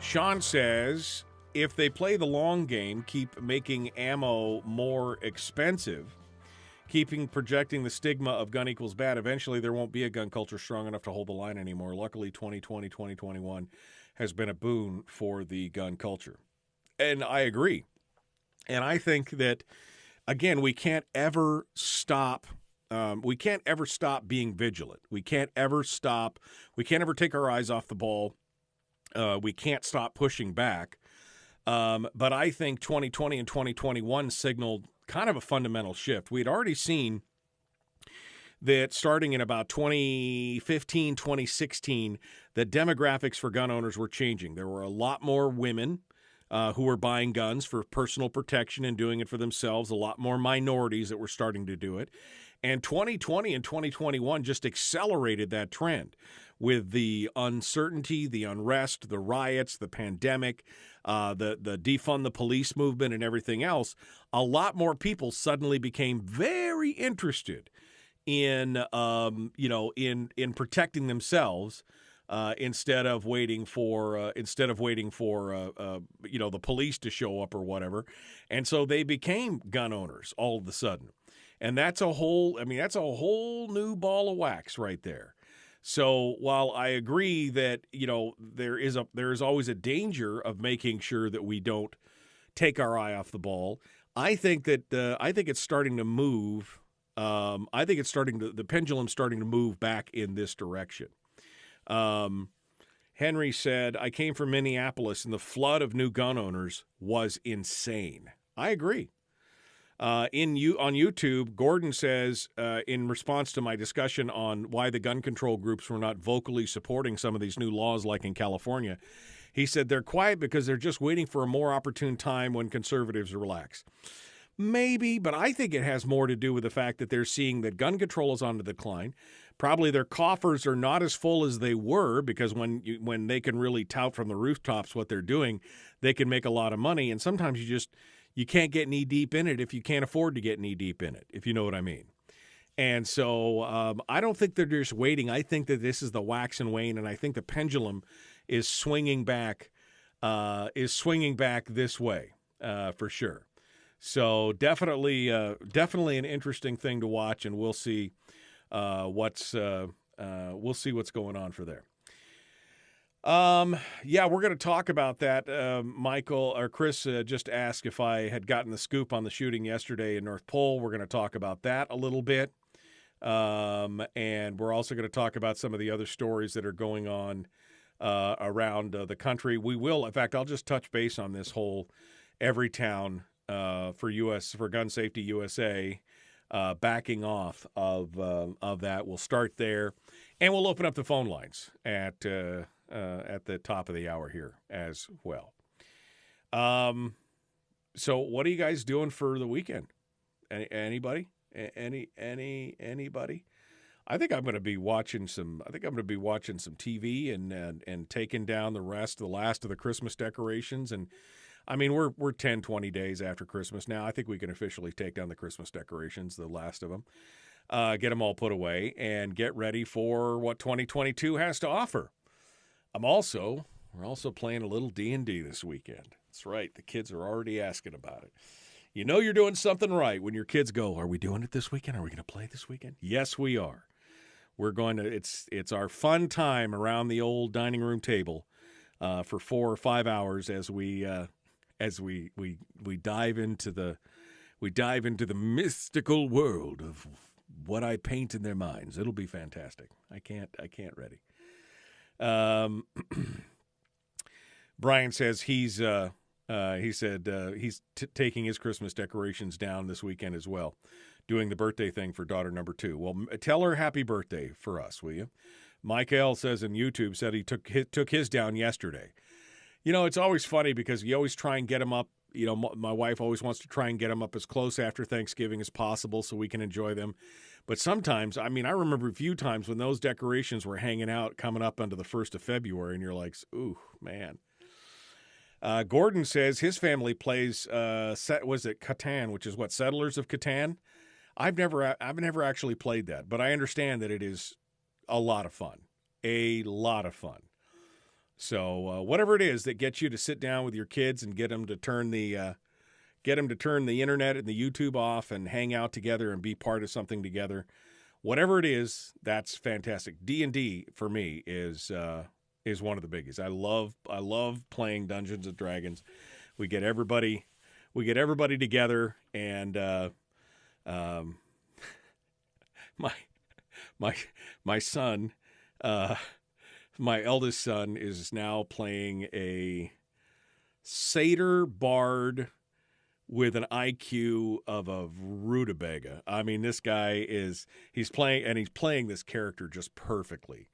Sean says, if they play the long game, keep making ammo more expensive, projecting the stigma of gun equals bad, eventually there won't be a gun culture strong enough to hold the line anymore. Luckily, 2020, 2021 has been a boon for the gun culture. And I agree. And I think that, again, we can't ever stop. We can't ever stop being vigilant. We can't ever take our eyes off the ball. We can't stop pushing back. But I think 2020 and 2021 signaled kind of a fundamental shift. We'd already seen that starting in about 2015, 2016, the demographics for gun owners were changing. There were a lot more women who were buying guns for personal protection and doing it for themselves, a lot more minorities that were starting to do it. And 2020 and 2021 just accelerated that trend with the uncertainty, the unrest, the riots, the pandemic, the defund the police movement and everything else. A lot more people suddenly became very interested in protecting themselves instead of waiting for the police to show up or whatever. And so they became gun owners all of a sudden. And that's a whole new ball of wax right there. So while I agree that, there is always a danger of making sure that we don't take our eye off the ball, I think it's starting to move. The pendulum's starting to move back in this direction. Henry said, I came from Minneapolis and the flood of new gun owners was insane. I agree. On YouTube, Gordon says, in response to my discussion on why the gun control groups were not vocally supporting some of these new laws like in California, he said they're quiet because they're just waiting for a more opportune time when conservatives relax. Maybe, but I think it has more to do with the fact that they're seeing that gun control is on the decline. Probably their coffers are not as full as they were because when they can really tout from the rooftops what they're doing, they can make a lot of money. And sometimes you can't get knee deep in it if you can't afford to get knee deep in it, if you know what I mean. And so I don't think they're just waiting. I think that this is the wax and wane, and I think the pendulum is swinging back this way for sure. So definitely an interesting thing to watch, and we'll see what's going on for there. We're going to talk about that. Michael or Chris just asked if I had gotten the scoop on the shooting yesterday in North Pole. We're going to talk about that a little bit. And we're also going to talk about some of the other stories that are going on around the country. We will, in fact, I'll just touch base on this whole Everytown for Gun Safety USA backing off of that. We'll start there, and we'll open up the phone lines at the top of the hour here as well. So what are you guys doing for the weekend? Anybody? Anybody? I think I'm going to be watching some TV and taking down the last of the Christmas decorations. And I mean, we're 10, 20 days after Christmas now. I think we can officially take down the Christmas decorations, the last of them, get them all put away, and get ready for what 2022 has to offer. We're also playing a little D&D this weekend. That's right. The kids are already asking about it. You know you're doing something right when your kids go, are we doing it this weekend? Are we going to play this weekend? Yes, we are. We're going to. It's our fun time around the old dining room table for 4 or 5 hours as we dive into the mystical world of what I paint in their minds. It'll be fantastic. I can't ready. Brian says he's taking his Christmas decorations down this weekend as well, doing the birthday thing for daughter number 2. Well, tell her happy birthday for us, will you? Mike L. says in YouTube, said he took his down yesterday. You know, it's always funny because you always try and get them up. You know, my wife always wants to try and get them up as close after Thanksgiving as possible so we can enjoy them. But sometimes, I mean, I remember a few times when those decorations were hanging out coming up onto the 1st of February, and you're like, ooh, man. Gordon says his family plays was it Catan, which is what, Settlers of Catan? I've never actually played that, but I understand that it is a lot of fun. A lot of fun. So whatever it is that gets you to sit down with your kids and get them to turn the internet and the YouTube off and hang out together and be part of something together, whatever it is, that's fantastic. D&D for me is one of the biggies. I love playing Dungeons and Dragons. We get everybody together, and my son, my eldest son, is now playing a satyr bard with an IQ of a rutabaga. I mean, this guy he's playing this character just perfectly.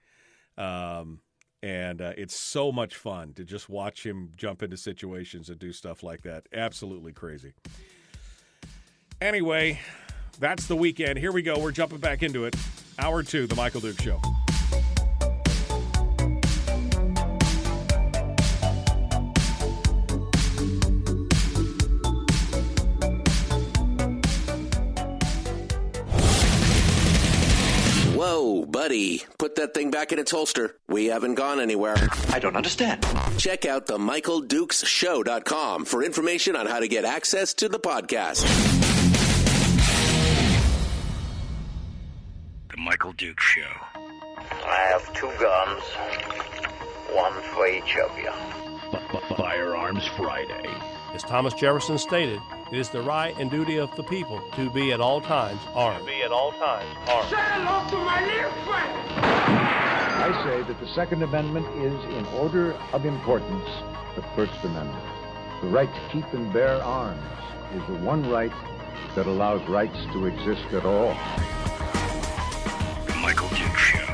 And it's so much fun to just watch him jump into situations and do stuff like that. Absolutely crazy. Anyway, that's the weekend. Here we go. We're jumping back into it. Hour 2, The Michael Dukes Show. Whoa, buddy. Put that thing back in its holster. We haven't gone anywhere. I don't understand. Check out themichaeldukesshow.com for information on how to get access to the podcast. The Michael Dukes Show. I have 2 guns, one for each of you. Firearms Friday. As Thomas Jefferson stated, it is the right and duty of the people to be at all times armed. Say hello to my little friend. I say that the Second Amendment is, in order of importance, the First Amendment. The right to keep and bear arms is the one right that allows rights to exist at all. The Michael Dukes Show.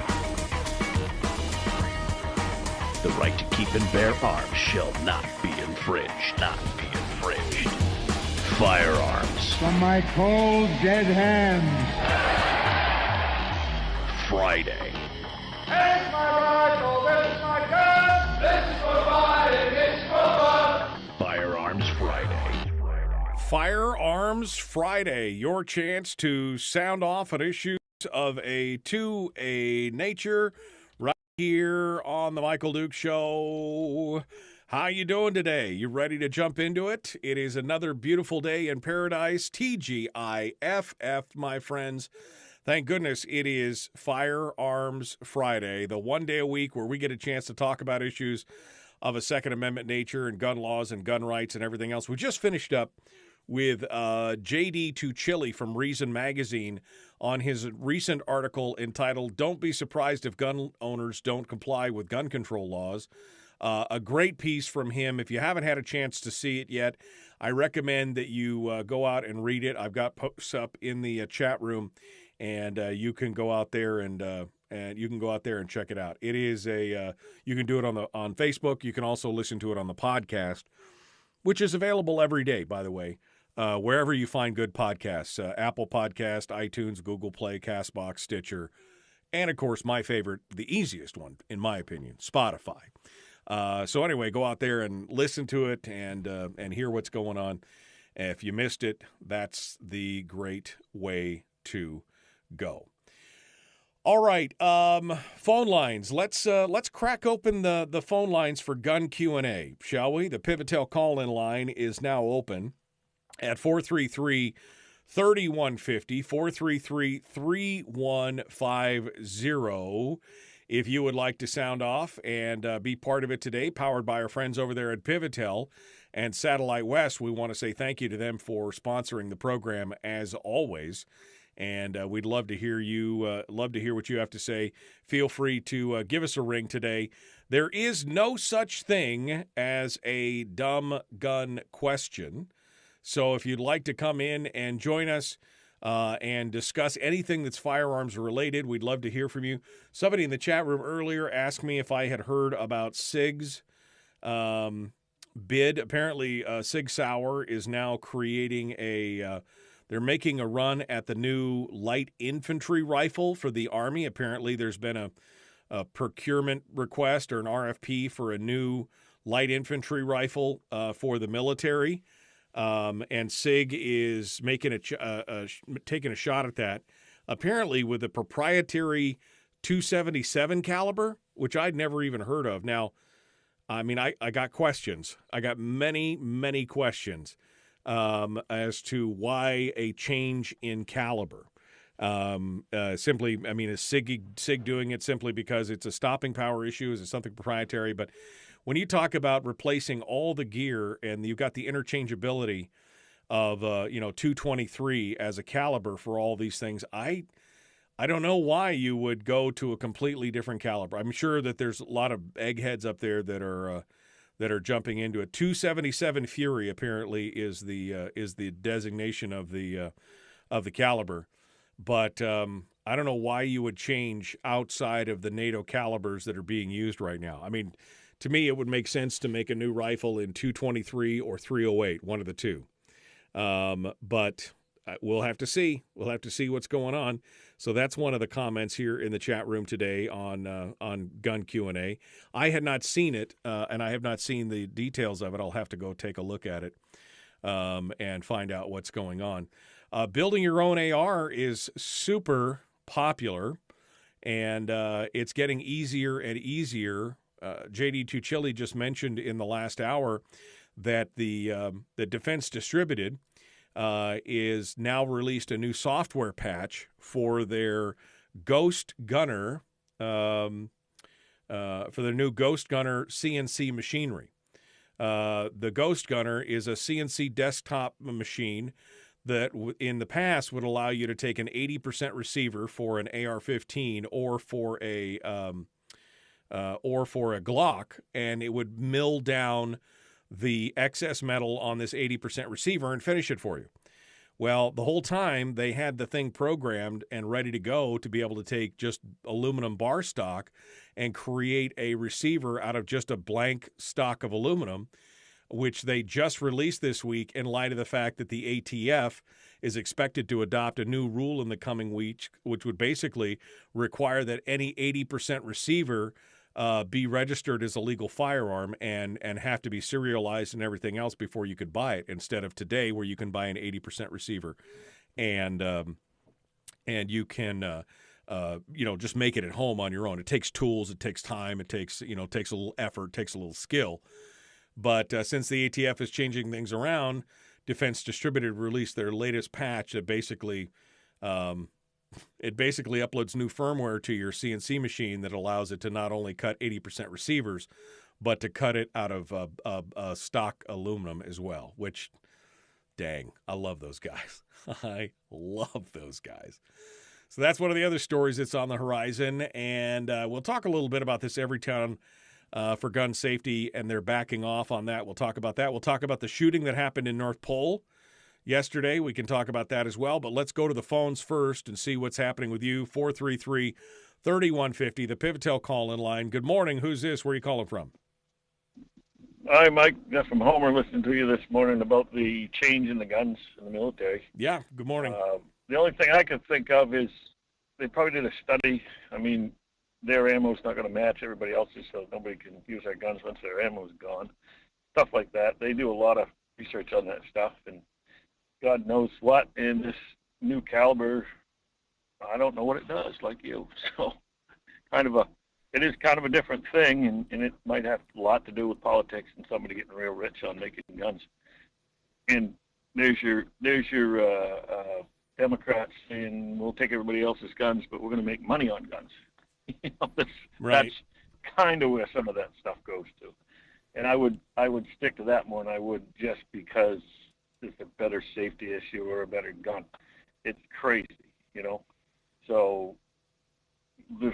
The right to keep and bear arms shall not be infringed. Not be infringed. Firearms. From my cold, dead hands. Friday. Here's my rifle, this is my gun, this is for fighting, it's for fun. Firearms Friday. Firearms Friday, your chance to sound off on issues of a nature right here on the Michael Dukes Show. How you doing today? You ready to jump into it? It is another beautiful day in paradise. TGIFF, my friends. Thank goodness it is Firearms Friday, the one day a week where we get a chance to talk about issues of a Second Amendment nature and gun laws and gun rights and everything else. We just finished up with JD Tuccille from Reason Magazine on his recent article entitled, "Don't Be Surprised If Gun Owners Don't Comply with Gun Control Laws." A great piece from him. If you haven't had a chance to see it yet, I recommend that you go out and read it. I've got posts up in the chat room, and you can go out there and check it out. It is you can do it on Facebook. You can also listen to it on the podcast, which is available every day, by the way, wherever you find good podcasts: Apple Podcast, iTunes, Google Play, Castbox, Stitcher, and of course my favorite, the easiest one in my opinion, Spotify. So anyway, go out there and listen to it and hear what's going on. If you missed it, that's the great way to go. All right, phone lines. Let's crack open the phone lines for gun Q&A, shall we? The Pivotel call-in line is now open at 433-3150, 433-3150. If you would like to sound off and be part of it today, powered by our friends over there at Pivotel and Satellite West, we want to say thank you to them for sponsoring the program as always. And we'd love to hear what you have to say. Feel free to give us a ring today. There is no such thing as a dumb gun question. So if you'd like to come in and join us, and discuss anything that's firearms related, we'd love to hear from you. Somebody in the chat room earlier asked me if I had heard about SIG's bid. Apparently, Sig Sauer is now creating they're making a run at the new light infantry rifle for the Army. Apparently, there's been procurement request or an RFP for a new light infantry rifle for the military. And SIG is making taking a shot at that, apparently with a proprietary 277 caliber, which I'd never even heard of. Now, I mean, I got questions. I got many, many questions as to why a change in caliber. Simply, I mean, is SIG doing it simply because it's a stopping power issue? Is it something proprietary? But when you talk about replacing all the gear and you've got the interchangeability of 223 as a caliber for all these things, I don't know why you would go to a completely different caliber. I'm sure that there's a lot of eggheads up there that are jumping into it. 277 Fury apparently is the designation of the caliber, but I don't know why you would change outside of the NATO calibers that are being used right now. I mean, to me, it would make sense to make a new rifle in 223 or 308, one of the two. But we'll have to see. We'll have to see what's going on. So that's one of the comments here in the chat room today on Gun Q&A. I had not seen it, and I have not seen the details of it. I'll have to go take a look at it and find out what's going on. Building your own AR is super popular, and it's getting easier and easier. JD Tuccille just mentioned in the last hour that the Defense Distributed is now released a new software patch for their Ghost Gunner, for their new Ghost Gunner CNC machinery. The Ghost Gunner is a CNC desktop machine that in the past would allow you to take an 80% receiver for an AR-15 or for a Glock, and it would mill down the excess metal on this 80% receiver and finish it for you. Well, the whole time they had the thing programmed and ready to go to be able to take just aluminum bar stock and create a receiver out of just a blank stock of aluminum, which they just released this week in light of the fact that the ATF is expected to adopt a new rule in the coming week, which would basically require that any 80% receiver be registered as a legal firearm and have to be serialized and everything else before you could buy it, instead of today where you can buy an 80% receiver and you can just make it at home on your own. It takes tools, it takes time, it takes a little effort, takes a little skill. But since the ATF is changing things around, Defense Distributed released their latest patch that basically uploads new firmware to your CNC machine that allows it to not only cut 80% receivers, but to cut it out of stock aluminum as well, which, dang, I love those guys. I love those guys. So that's one of the other stories that's on the horizon, and we'll talk a little bit about this Everytown for gun safety, and they're backing off on that. We'll talk about that. We'll talk about the shooting that happened in North Pole yesterday. We can talk about that as well, but let's go to the phones first and see what's happening with you. 433-3150, the Pivotel call-in line. Good morning. Who's this? Where are you calling from? Hi, Mike. Just from Homer, listening to you this morning about the change in the guns in the military. Yeah, good morning. The only thing I could think of is they probably did a study. I mean, their ammo's not going to match everybody else's, so nobody can use our guns once their ammo's gone. Stuff like that. They do a lot of research on that stuff, and God knows what in this new caliber, I don't know what it does, like you. So it is kind of a different thing, and it might have a lot to do with politics and somebody getting real rich on making guns. And there's your Democrats saying we'll take everybody else's guns, but we're going to make money on guns. That's kind of where some of that stuff goes to. And I would stick to that more than I would just because it's a better safety issue or a better gun. It's crazy, So the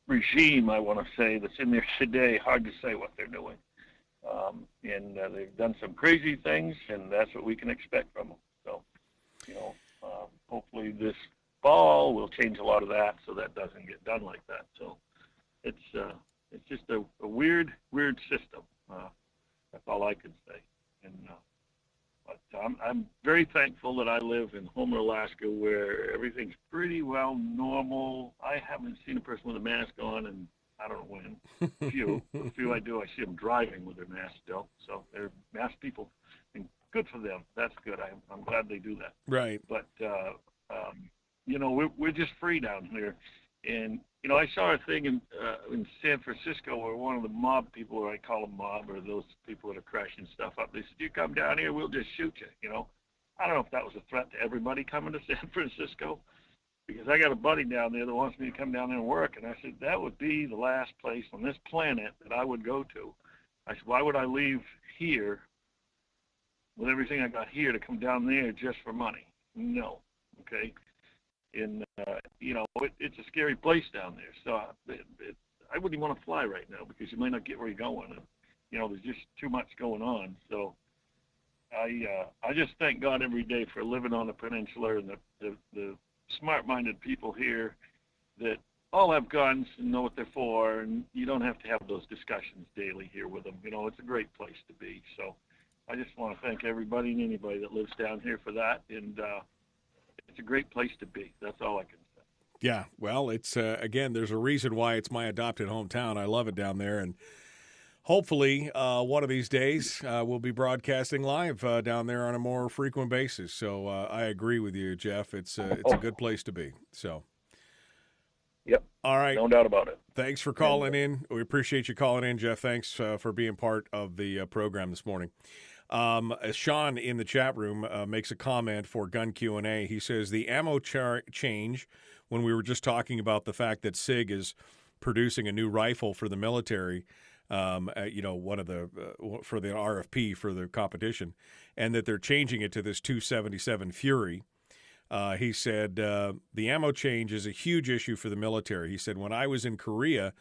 regime, I want to say, that's in there today, hard to say what they're doing. And they've done some crazy things, and that's what we can expect from them. So, hopefully this fall will change a lot of that so that doesn't get done like that. So it's just a weird system. That's all I can say. And but So I'm very thankful that I live in Homer, Alaska, where everything's pretty well normal. I haven't seen a person with a mask on, and I don't know when. A few I do. I see them driving with their mask still. So they're masked people, and good for them. That's good. I'm glad they do that. Right. But we're just free down here, and I saw a thing in San Francisco where one of the mob people, or I call them mob, or those people that are crashing stuff up, they said, "You come down here, we'll just shoot you." I don't know if that was a threat to everybody coming to San Francisco, because I got a buddy down there that wants me to come down there and work, and I said that would be the last place on this planet that I would go to. I said, why would I leave here with everything I got here to come down there just for money? No, okay. And it's a scary place down there. So I wouldn't even want to fly right now, because you might not get where you're going. And, there's just too much going on. So I just thank God every day for living on the peninsula, and the smart-minded people here that all have guns and know what they're for, and you don't have to have those discussions daily here with them. It's a great place to be. So I just want to thank everybody and anybody that lives down here for that, and it's a great place to be. That's all I can say. Yeah, well, it's again, there's a reason why it's my adopted hometown. I love it down there, and hopefully one of these days we'll be broadcasting live down there on a more frequent basis. So I agree with you, Jeff. It's a good place to be. So. Yep. All right. No doubt about it. Thanks for calling in. We appreciate you calling in, Jeff. Thanks for being part of the program this morning. Sean in the chat room makes a comment for Gun Q&A. He says the ammo change, when we were just talking about the fact that SIG is producing a new rifle for the military, one of the for the RFP for the competition, and that they're changing it to this 277 Fury. He said the ammo change is a huge issue for the military. He said, when I was in Korea,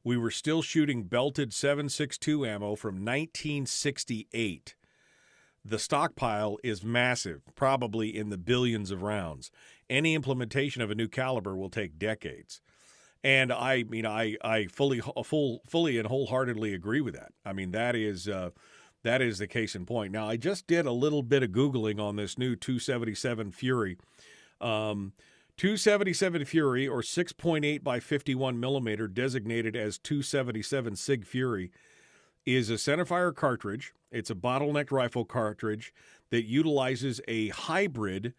we were still shooting belted 7.62 ammo from 1968. The stockpile is massive, probably in the billions of rounds. Any implementation of a new caliber will take decades. And I fully and wholeheartedly agree with that. I mean, that is the case in point. Now, I just did a little bit of Googling on this new 277 Fury. 277 Fury, or 6.8 by 51 millimeter, designated as 277 SIG Fury, is a centerfire cartridge. It's a bottleneck rifle cartridge that utilizes a hybrid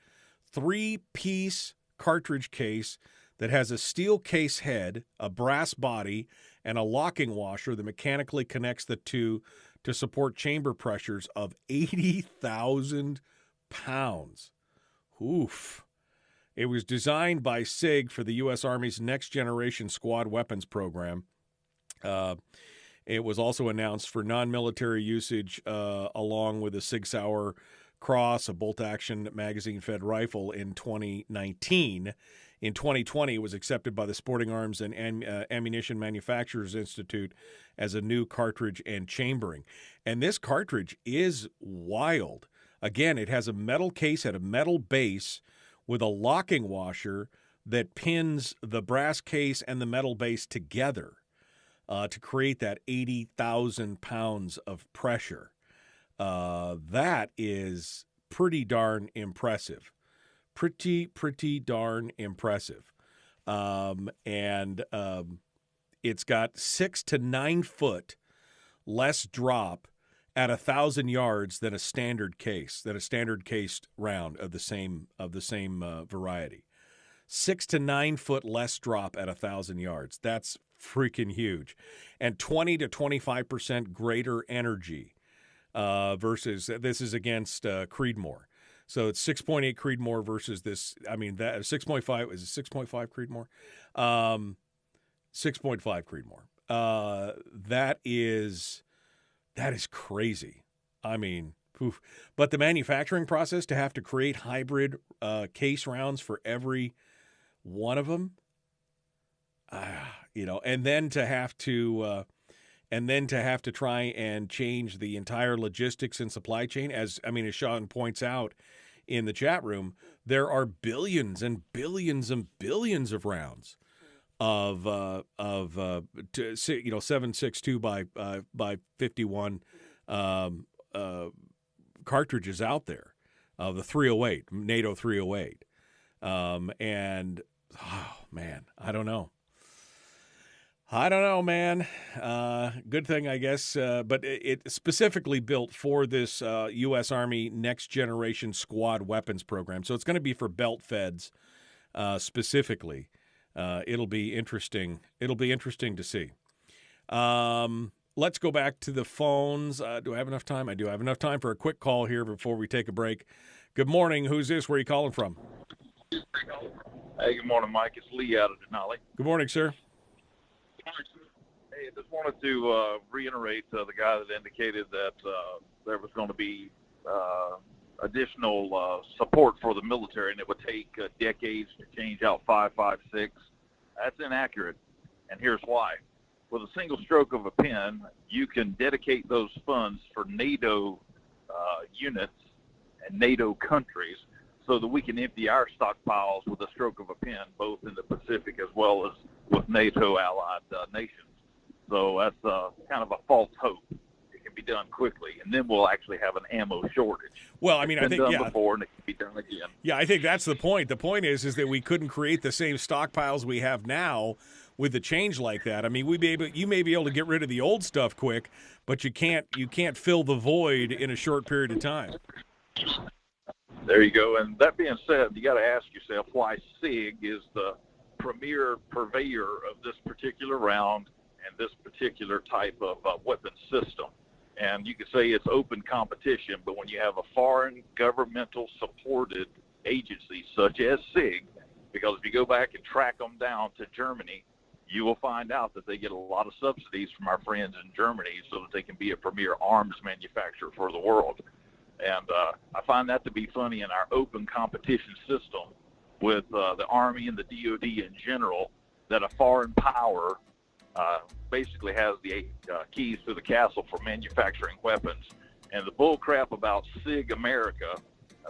3-piece cartridge case that has a steel case head, a brass body, and a locking washer that mechanically connects the two to support chamber pressures of 80,000 pounds. Oof. It was designed by SIG for the U.S. Army's Next Generation Squad Weapons Program. It was also announced for non-military usage along with a Sig Sauer Cross, a bolt-action magazine-fed rifle in 2019. In 2020, it was accepted by the Sporting Arms and Ammunition Manufacturers Institute as a new cartridge and chambering. And this cartridge is wild. Again, it has a metal case at a metal base with a locking washer that pins the brass case and the metal base together to create that 80,000 pounds of pressure. That is pretty darn impressive. Pretty darn impressive. It's got 6 to 9 foot less drop at 1,000 yards than a standard cased round of the same variety. 6 to 9 foot less drop at 1,000 yards. That's freaking huge. And 20 to 25% greater energy versus, this is against Creedmoor. So it's 6.8 Creedmoor versus this. I mean, that 6.5 is it 6.5 Creedmoor? 6.5 Creedmoor. That is crazy. I mean, oof. But the manufacturing process to have to create hybrid case rounds for every one of them, and then to have to try and change the entire logistics and supply chain. As Sean points out in the chat room, there are billions and billions and billions of rounds of 7.62 by 51 cartridges out there. the 308, NATO 308. And, oh, man, I don't know. Man. Good thing, I guess. But it specifically built for this U.S. Army Next Generation Squad Weapons Program. So it's going to be for belt feds specifically. It'll be interesting. It'll be interesting to see. Let's go back to the phones. Do I have enough time? I do have enough time for a quick call here before we take a break. Good morning. Who's this? Where are you calling from? Hey, good morning, Mike. It's Lee out of Denali. Good morning, sir. Hey, I just wanted to reiterate the guy that indicated that there was going to be additional support for the military, and it would take decades to change out 5.56. That's inaccurate, and here's why. With a single stroke of a pen, you can dedicate those funds for NATO units and NATO countries so that we can empty our stockpiles with a stroke of a pen, both in the Pacific as well as with NATO allied nations. So that's kind of a false hope. It can be done quickly, and then we'll actually have an ammo shortage. Well, I mean, it's been done before, and it can be done again. Yeah, I think that's the point. The point is that we couldn't create the same stockpiles we have now with the change like that. I mean, you may be able to get rid of the old stuff quick, but you can't fill the void in a short period of time. There you go. And that being said, you got to ask yourself why SIG is the premier purveyor of this particular round and this particular type of weapon system. And you could say it's open competition, but when you have a foreign governmental supported agency such as SIG, because if you go back and track them down to Germany, you will find out that they get a lot of subsidies from our friends in Germany so that they can be a premier arms manufacturer for the world. And I find that to be funny in our open competition system with the Army and the DOD in general, that a foreign power basically has the keys to the castle for manufacturing weapons. And the bull crap about SIG America,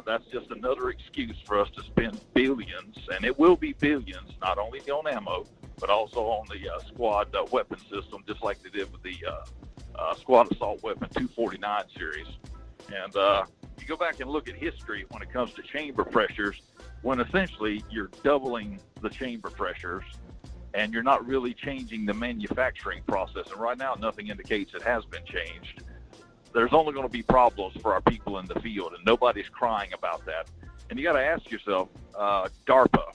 that's just another excuse for us to spend billions, and it will be billions, not only on ammo, but also on the squad weapon system, just like they did with the Squad Assault Weapon 249 series. And you go back and look at history when it comes to chamber pressures, when essentially you're doubling the chamber pressures and you're not really changing the manufacturing process. And right now, nothing indicates it has been changed. There's only going to be problems for our people in the field, and nobody's crying about that. And you got to ask yourself, DARPA,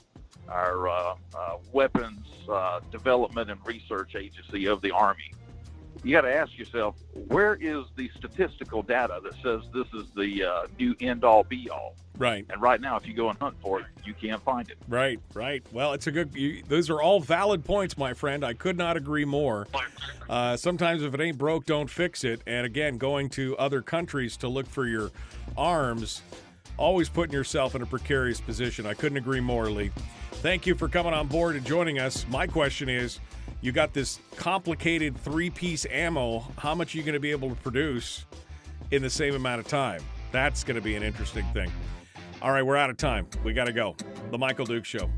our weapons development and research agency of the Army, you got to ask yourself, where is the statistical data that says this is the new end-all, be-all? Right. And right now, if you go and hunt for it, you can't find it. Right. Well, it's a good. Those are all valid points, my friend. I could not agree more. Sometimes if it ain't broke, don't fix it. And again, going to other countries to look for your arms, always putting yourself in a precarious position. I couldn't agree more, Lee. Thank you for coming on board and joining us. My question is, you got this complicated 3-piece ammo. How much are you going to be able to produce in the same amount of time? That's going to be an interesting thing. All right, we're out of time. We got to go. The Michael Dukes Show.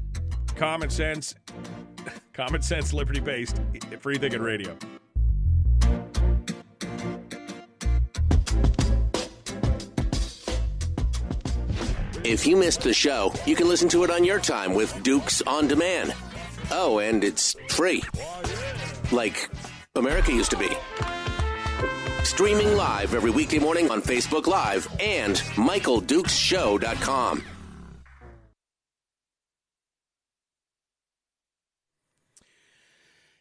Common sense, liberty-based, free thinking radio. If you missed the show, you can listen to it on your time with Dukes On Demand. Oh, and it's free. Like America used to be. Streaming live every weekday morning on Facebook Live and MichaelDukesShow.com.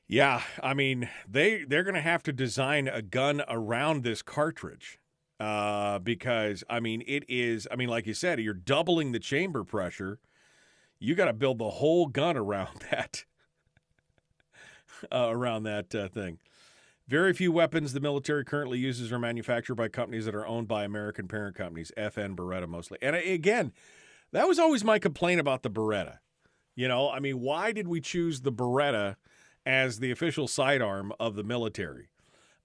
Yeah, I mean, they're going to have to design a gun around this cartridge because, I mean, like you said, you're doubling the chamber pressure. You got to build the whole gun around that, thing. Very few weapons the military currently uses are manufactured by companies that are owned by American parent companies, FN, Beretta mostly. And again, that was always my complaint about the Beretta. You know, I mean, why did we choose the Beretta as the official sidearm of the military?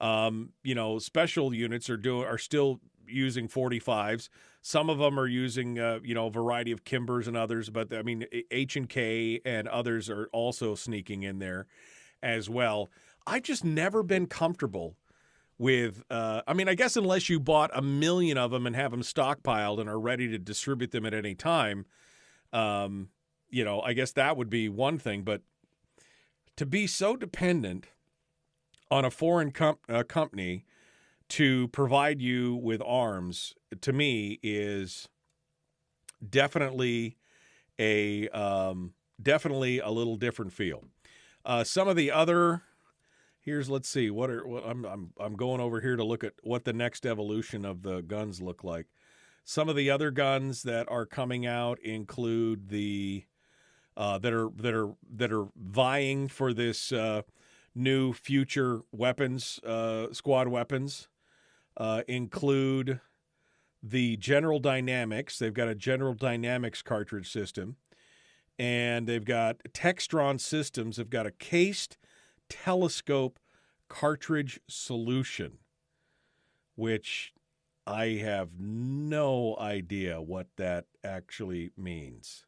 You know, special units are still using 45s. Some of them are using, a variety of Kimbers and others, but I mean, H&K and others are also sneaking in there as well. I've just never been comfortable with, I guess unless you bought 1 million of them and have them stockpiled and are ready to distribute them at any time, I guess that would be one thing. But to be so dependent on a foreign company to provide you with arms, to me, is definitely a little different feel. Some of the other let's see I'm going over here to look at what the next evolution of the guns look like. Some of the other guns that are coming out include the that are vying for this new future weapons, squad weapons, include the General Dynamics. They've got a General Dynamics cartridge system, and they've got Textron Systems. They've got a cased telescope cartridge solution, which I have no idea what that actually means.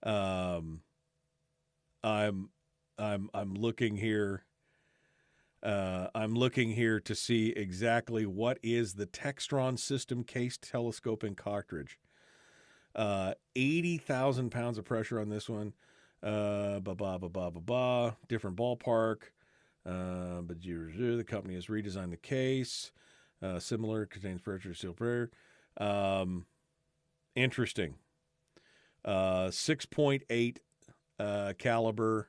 I'm looking here. I'm looking here to see exactly what is the Textron System cased telescoping cartridge. 80,000 pounds of pressure on this one. Different ballpark. But the company has redesigned the case. Similar, contains pressure steel prayer. Interesting. 6.8 caliber.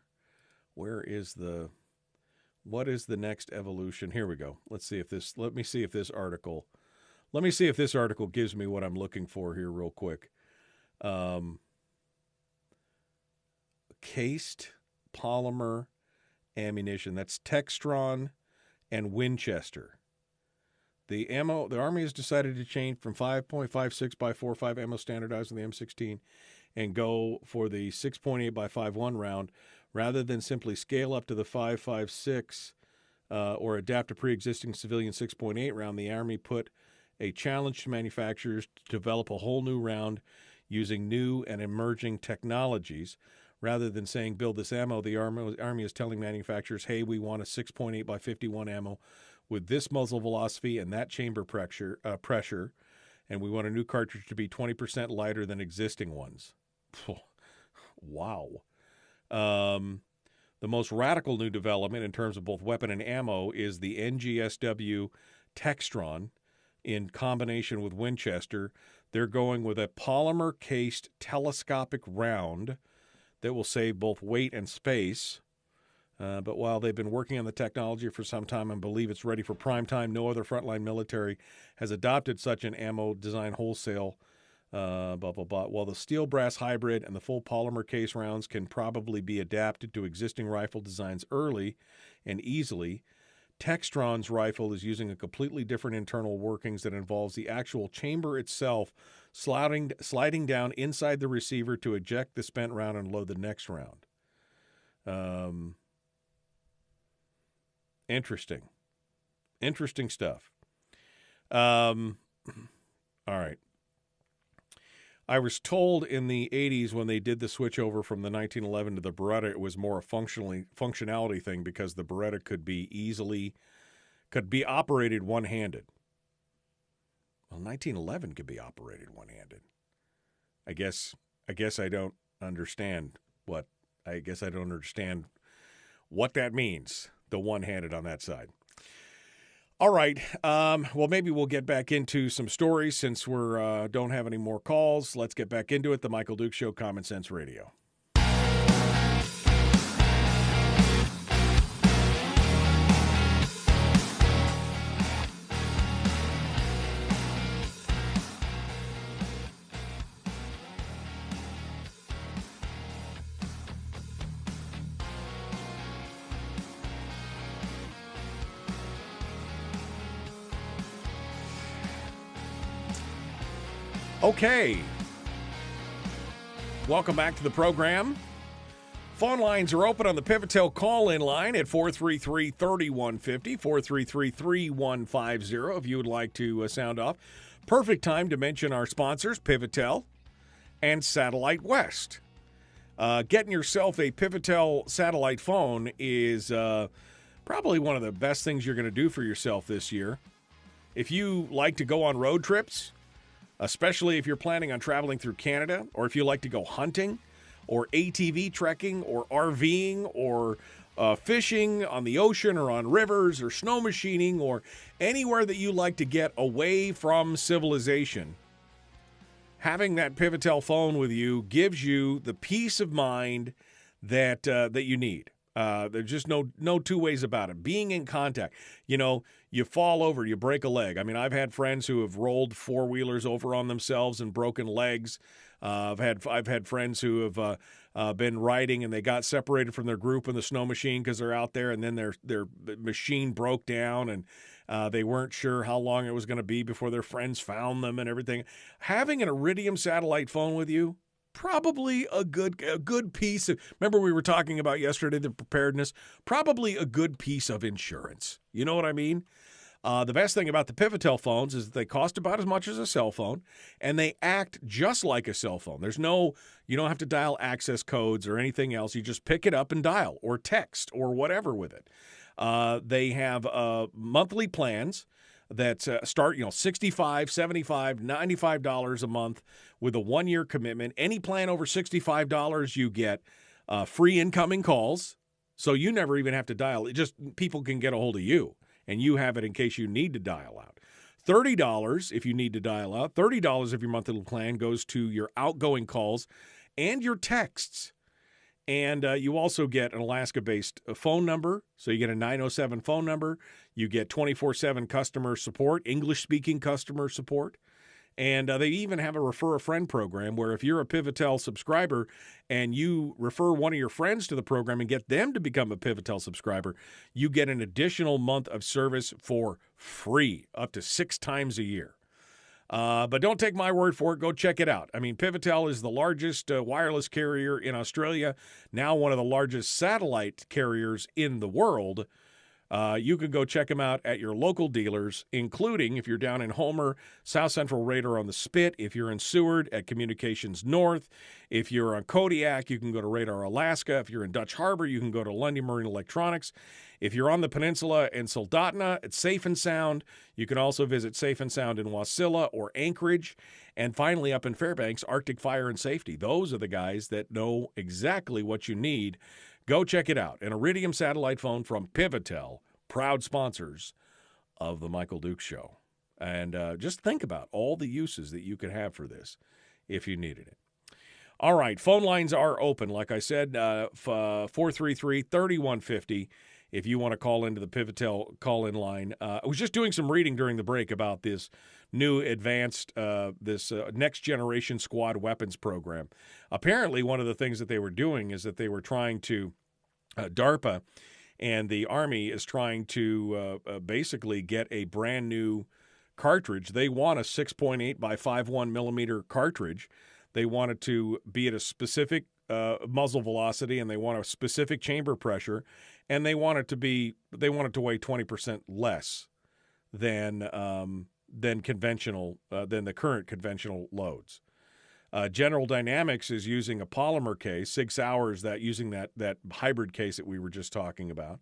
What is the next evolution? Here we go. Let me see if this article gives me what I'm looking for here real quick. Cased polymer ammunition. That's Textron and Winchester. The Army has decided to change from 5.56 by 4.5 ammo standardized on the M16 and go for the 6.8 by 5.1 round rather than simply scale up to the 5.56 or adapt a pre-existing civilian 6.8 round. The Army put a challenge to manufacturers to develop a whole new round using new and emerging technologies. Rather than saying build this ammo, the Army is telling manufacturers, hey, we want a 6.8 by 51 ammo with this muzzle velocity and that chamber pressure, and we want a new cartridge to be 20% lighter than existing ones. Wow. The most radical new development in terms of both weapon and ammo is the NGSW Textron in combination with Winchester. They're going with a polymer-cased telescopic round that will save both weight and space. But while they've been working on the technology for some time and believe it's ready for prime time, no other frontline military has adopted such an ammo design wholesale. While the steel brass hybrid and the full polymer case rounds can probably be adapted to existing rifle designs early and easily, Textron's rifle is using a completely different internal workings that involves the actual chamber itself sliding down inside the receiver to eject the spent round and load the next round. Interesting stuff. All right. I was told in the 80s when they did the switch over from the 1911 to the Beretta, it was more a functionality thing because the Beretta could be operated one-handed. Well, 1911 could be operated one-handed. I guess I don't understand what that means, the one-handed on that side. All right. Well, maybe we'll get back into some stories since we don't have any more calls. Let's get back into it. The Michael Duke Show, Common Sense Radio. Okay. Welcome back to the program. Phone lines are open on the Pivotel call-in line at 433-3150, 433-3150 if you would like to sound off. Perfect time to mention our sponsors, Pivotel and Satellite West. Getting yourself a Pivotel satellite phone is probably one of the best things you're going to do for yourself this year. If you like to go on road trips, especially if you're planning on traveling through Canada, or if you like to go hunting or ATV trekking or RVing or fishing on the ocean or on rivers or snow machining or anywhere that you like to get away from civilization, having that Pivotel phone with you gives you the peace of mind that you need. There's just no two ways about it. Being in contact, you fall over, you break a leg. I mean, I've had friends who have rolled four-wheelers over on themselves and broken legs. I've had friends who have been riding and they got separated from their group in the snow machine because they're out there, and then their machine broke down and they weren't sure how long it was going to be before their friends found them and everything. Having an Iridium satellite phone with you, probably a good piece of, remember we were talking about yesterday, the preparedness, probably a good piece of insurance. You know what I mean? The best thing about the Pivotel phones is that they cost about as much as a cell phone, and they act just like a cell phone. You don't have to dial access codes or anything else. You just pick it up and dial or text or whatever with it. They have monthly plans that start, $65, $75, $95 a month with a 1-year commitment. Any plan over $65, you get free incoming calls, so you never even have to dial. It just people can get a hold of you, and you have it in case you need to dial out. $30 if you need to dial out. $30 if your monthly plan goes to your outgoing calls and your texts. And you also get an Alaska-based phone number. So you get a 907 phone number. You get 24/7 customer support, English-speaking customer support. And they even have a Refer a Friend program where if you're a Pivotel subscriber and you refer one of your friends to the program and get them to become a Pivotel subscriber, you get an additional month of service for free, up to 6 times a year. But don't take my word for it. Go check it out. I mean, Pivotel is the largest wireless carrier in Australia, now one of the largest satellite carriers in the world. You can go check them out at your local dealers, including if you're down in Homer, South Central Radar on the Spit. If you're in Seward, at Communications North. If you're on Kodiak, you can go to Radar Alaska. If you're in Dutch Harbor, you can go to Lundy Marine Electronics. If you're on the peninsula in Soldotna, it's Safe and Sound. You can also visit Safe and Sound in Wasilla or Anchorage. And finally, up in Fairbanks, Arctic Fire and Safety. Those are the guys that know exactly what you need. Go check it out. An Iridium satellite phone from Pivotel, proud sponsors of the Michael Dukes Show. And just think about all the uses that you could have for this if you needed it. All right, phone lines are open. Like I said, 433-3150 if you want to call into the Pivotel call-in line. I was just doing some reading during the break about this new advanced, next generation squad weapons program. Apparently, one of the things that they were doing is that they were trying to, DARPA and the Army is trying to basically get a brand new cartridge. They want a 6.8 by 5.1 millimeter cartridge. They want it to be at a specific muzzle velocity, and they want a specific chamber pressure, and they want it to weigh 20% less than the current conventional loads. General Dynamics is using a polymer case, 6 hours using that hybrid case that we were just talking about.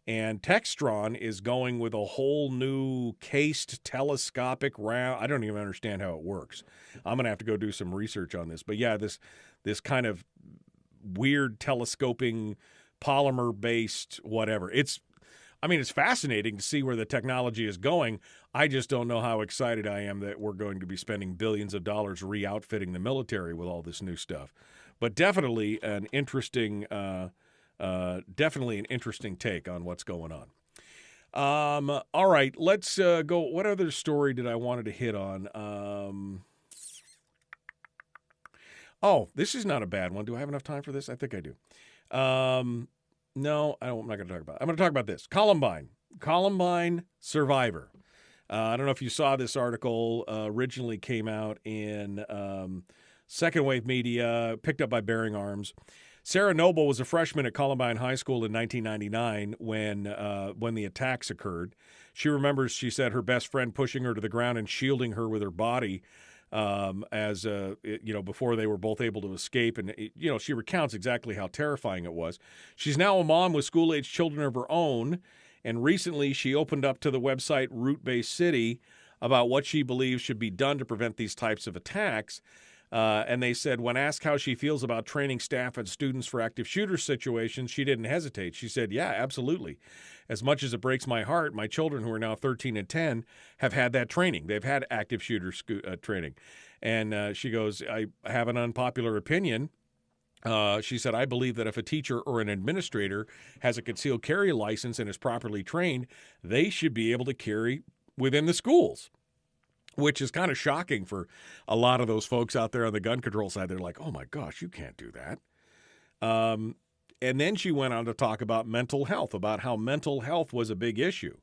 And Textron is going with a whole new cased telescopic round. I don't even understand how it works. I'm going to have to go do some research on this. But yeah, this kind of weird telescoping polymer-based whatever. It's fascinating to see where the technology is going. I just don't know how excited I am that we're going to be spending billions of dollars re-outfitting the military with all this new stuff. But definitely an interesting take on what's going on. All right, let's go. What other story did I wanted to hit on? Oh, this is not a bad one. Do I have enough time for this? I think I do. No, I'm not going to talk about it. I'm going to talk about this. Columbine survivor. I don't know if you saw this article. Originally came out in Second Wave Media, picked up by Bearing Arms. Sarah Noble was a freshman at Columbine High School in 1999 when the attacks occurred. She remembers, she said, her best friend pushing her to the ground and shielding her with her body before they were both able to escape. And, she recounts exactly how terrifying it was. She's now a mom with school-age children of her own. And recently she opened up to the website Root-Based City about what she believes should be done to prevent these types of attacks. And they said when asked how she feels about training staff and students for active shooter situations, she didn't hesitate. She said, yeah, absolutely. As much as it breaks my heart, my children, who are now 13 and 10, have had that training. They've had active shooter training. And she goes, I have an unpopular opinion. She said, I believe that if a teacher or an administrator has a concealed carry license and is properly trained, they should be able to carry within the schools, which is kind of shocking for a lot of those folks out there on the gun control side. They're like, oh, my gosh, you can't do that. And then she went on to talk about mental health, about how mental health was a big issue.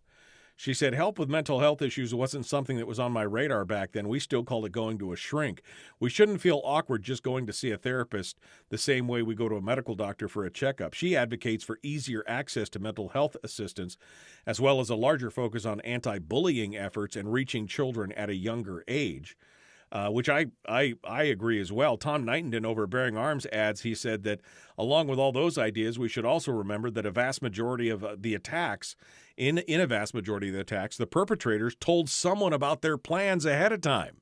She said, help with mental health issues wasn't something that was on my radar back then. We still call it going to a shrink. We shouldn't feel awkward just going to see a therapist the same way we go to a medical doctor for a checkup. She advocates for easier access to mental health assistance, as well as a larger focus on anti-bullying efforts and reaching children at a younger age. Which I agree as well. Tom Knightenden over at Bearing Arms adds, he said that along with all those ideas, we should also remember that a vast majority of the attacks, in a vast majority of the attacks, the perpetrators told someone about their plans ahead of time.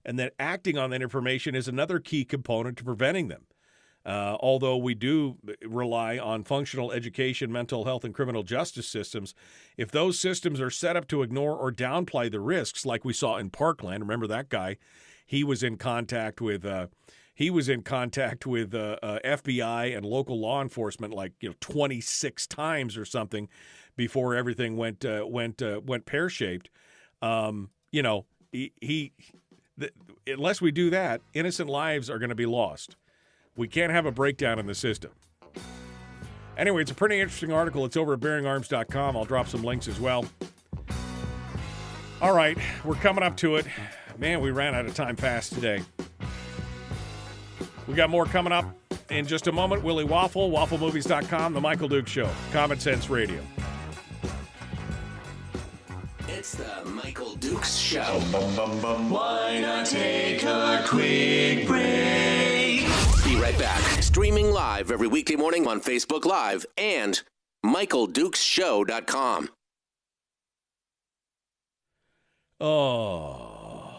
And that acting on that information is another key component to preventing them. Although we do rely on functional education, mental health, and criminal justice systems, if those systems are set up to ignore or downplay the risks, like we saw in Parkland, remember that guy? He was in contact with FBI and local law enforcement 26 times or something before everything went pear-shaped. Unless we do that, innocent lives are going to be lost. We can't have a breakdown in the system. Anyway, it's a pretty interesting article. It's over at bearingarms.com. I'll drop some links as well. All right, we're coming up to it. Man, we ran out of time fast today. We got more coming up in just a moment. Willie Waffle, wafflemovies.com, The Michael Dukes Show, Common Sense Radio. It's the Michael Dukes Show. Why not take a quick break? Be right back. Streaming live every weekday morning on Facebook Live and MichaelDukesShow.com. Oh.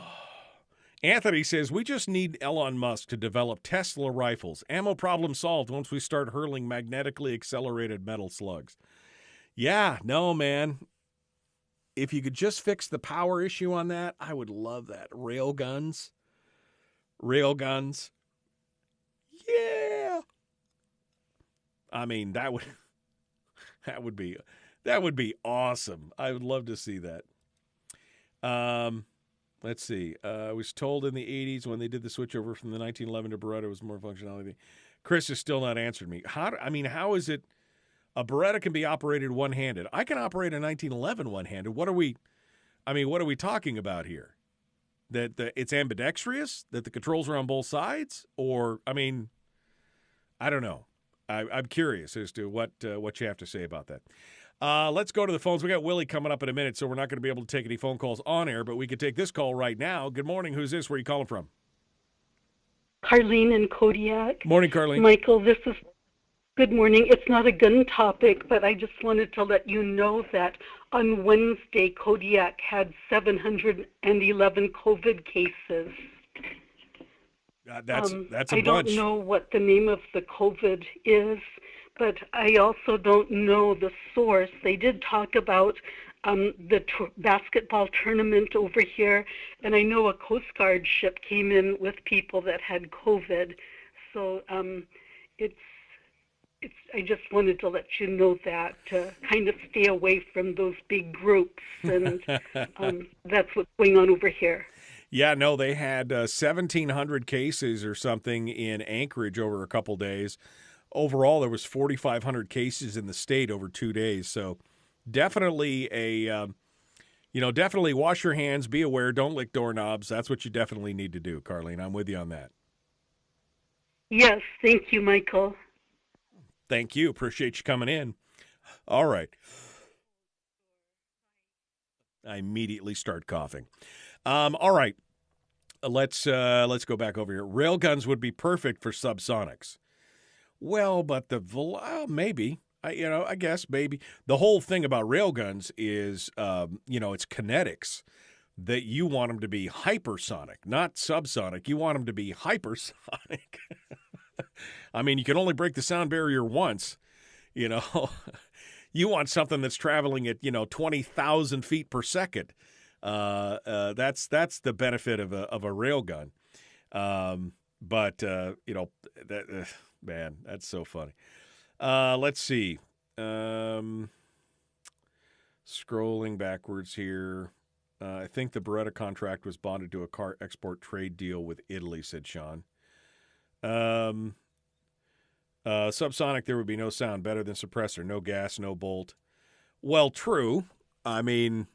Anthony says, we just need Elon Musk to develop Tesla rifles. Ammo problem solved once we start hurling magnetically accelerated metal slugs. Yeah, no, man. If you could just fix the power issue on that, I would love that. Railguns. Yeah. I mean, that would be awesome. I would love to see that. Let's see. I was told in the 80s when they did the switch over from the 1911 to Beretta, it was more functionality. Chris has still not answered me. How is it a Beretta can be operated one-handed? I can operate a 1911 one-handed. What are we talking about here? That it's ambidextrous? That the controls are on both sides? Or, I don't know. I'm curious as to what you have to say about that. Let's go to the phones. We got Willie coming up in a minute, so we're not going to be able to take any phone calls on air, but we could take this call right now. Good morning. Who's this? Where are you calling from? Carlene in Kodiak. Morning, Carlene. Michael, good morning. It's not a gun topic, but I just wanted to let you know that on Wednesday, Kodiak had 711 COVID cases. That's a bunch. I don't know what the name of the COVID is, but I also don't know the source. They did talk about the basketball tournament over here, and I know a Coast Guard ship came in with people that had COVID. So I just wanted to let you know that, to kind of stay away from those big groups, and that's what's going on over here. Yeah, no, they had 1,700 cases or something in Anchorage over a couple days. Overall, there was 4,500 cases in the state over 2 days. So definitely definitely wash your hands, be aware, don't lick doorknobs. That's what you definitely need to do, Carlene. I'm with you on that. Yes, thank you, Michael. Thank you. Appreciate you coming in. All right. I immediately start coughing. All right. let's go back over here. Railguns would be perfect for subsonics. Well, but maybe. I guess maybe. The whole thing about railguns is, it's kinetics, that you want them to be hypersonic, not subsonic. You want them to be hypersonic. I mean, you can only break the sound barrier once, You want something that's traveling at, 20,000 feet per second. That's the benefit of a railgun. Man, that's so funny. Let's see. Scrolling backwards here. I think the Beretta contract was bonded to a car export trade deal with Italy, said Sean. Subsonic, there would be no sound, better than suppressor, no gas, no bolt. Well, true. I mean,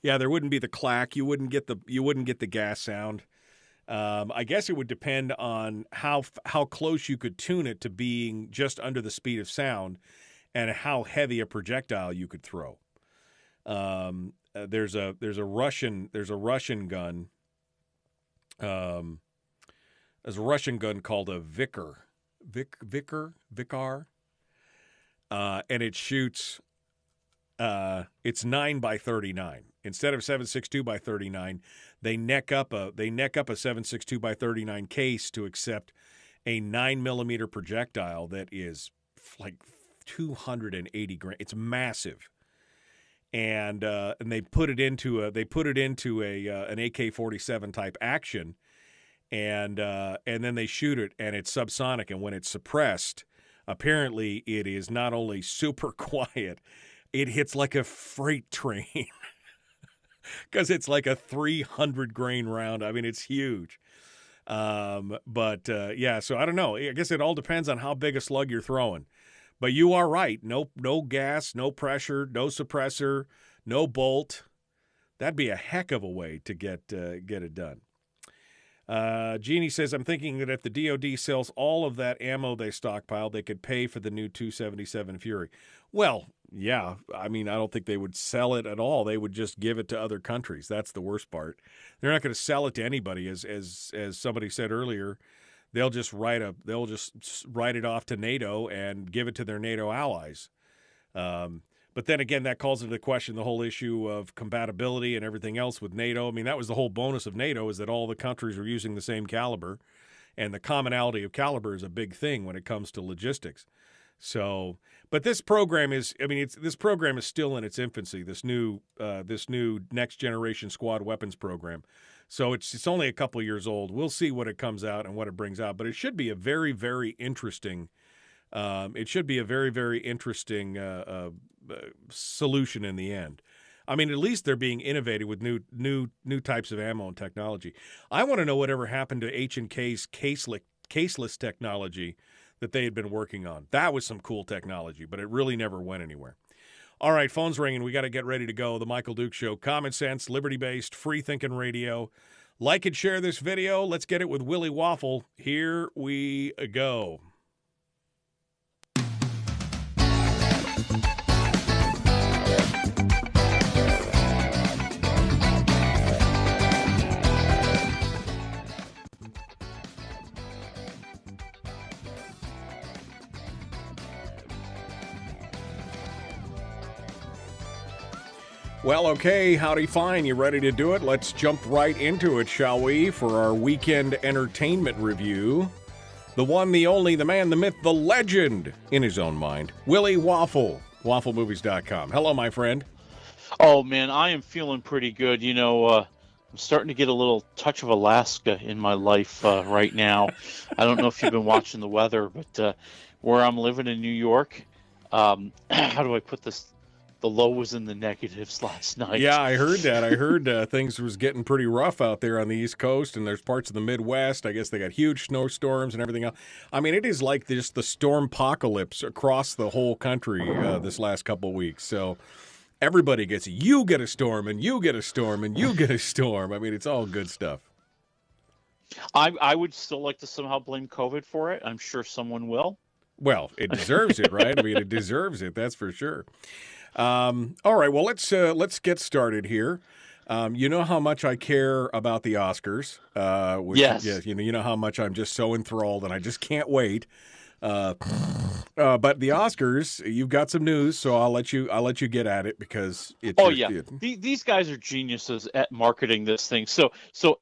yeah, there wouldn't be the clack. You wouldn't get the gas sound. I guess it would depend on how close you could tune it to being just under the speed of sound, and how heavy a projectile you could throw. There's a Russian gun. There's a Russian gun called a Vikar, and it shoots. It's 9x39 instead of 7.62 by 39. They neck up a 7.62 by 39 case to accept a 9mm projectile that is like 280 grain. It's massive, and they put it into an AK-47 type action. And then they shoot it, and it's subsonic. And when it's suppressed, apparently it is not only super quiet, it hits like a freight train because it's like a 300 grain round. I mean, it's huge. So I don't know. I guess it all depends on how big a slug you're throwing. But you are right. No gas, no pressure, no suppressor, no bolt. That'd be a heck of a way to get it done. Jeannie says, I'm thinking that if the DOD sells all of that ammo they stockpiled, they could pay for the new 277 Fury. Well, yeah. I mean, I don't think they would sell it at all. They would just give it to other countries. That's the worst part. They're not going to sell it to anybody. As somebody said earlier, they'll just write it off to NATO and give it to their NATO allies. But then again, that calls into question the whole issue of compatibility and everything else with NATO. I mean, that was the whole bonus of NATO, is that all the countries are using the same caliber, and the commonality of caliber is a big thing when it comes to logistics. So, but this program is still in its infancy. This new next generation squad weapons program. So it's only a couple of years old. We'll see what it comes out and what it brings out. But it should be a very, very interesting. Solution in the end. I mean, at least they're being innovative with new types of ammo and technology. I want to know whatever happened to H&K's caseless technology that they had been working on. That was some cool technology, but it really never went anywhere. All right, phone's ringing. We got to get ready to go. The Michael Duke Show. Common sense, liberty-based, free-thinking radio. Like and share this video. Let's get it with Willie Waffle. Here we go. Well, okay, howdy fine. You ready to do it? Let's jump right into it, shall we, for our weekend entertainment review. The one, the only, the man, the myth, the legend, in his own mind, Willie Waffle, wafflemovies.com. Hello, my friend. Oh, man, I am feeling pretty good. I'm starting to get a little touch of Alaska in my life right now. I don't know if you've been watching the weather, but where I'm living in New York, how do I put this? The low was in the negatives last night. Yeah, I heard that. I heard things was getting pretty rough out there on the East Coast, and there's parts of the Midwest. I guess they got huge snowstorms and everything else. I mean, it is like just the storm apocalypse across the whole country this last couple of weeks. So everybody gets it. You get a storm, and you get a storm, and you get a storm. I mean, it's all good stuff. I would still like to somehow blame COVID for it. I'm sure someone will. Well, it deserves it, right? I mean, it deserves it. That's for sure. All right, well, let's get started here. You know how much I care about the Oscars. Which, Yes. Yeah, you know how much I'm just so enthralled, and I just can't wait. But the Oscars, you've got some news, so I'll let you get at it because it's. Oh yeah, these guys are geniuses at marketing this thing. So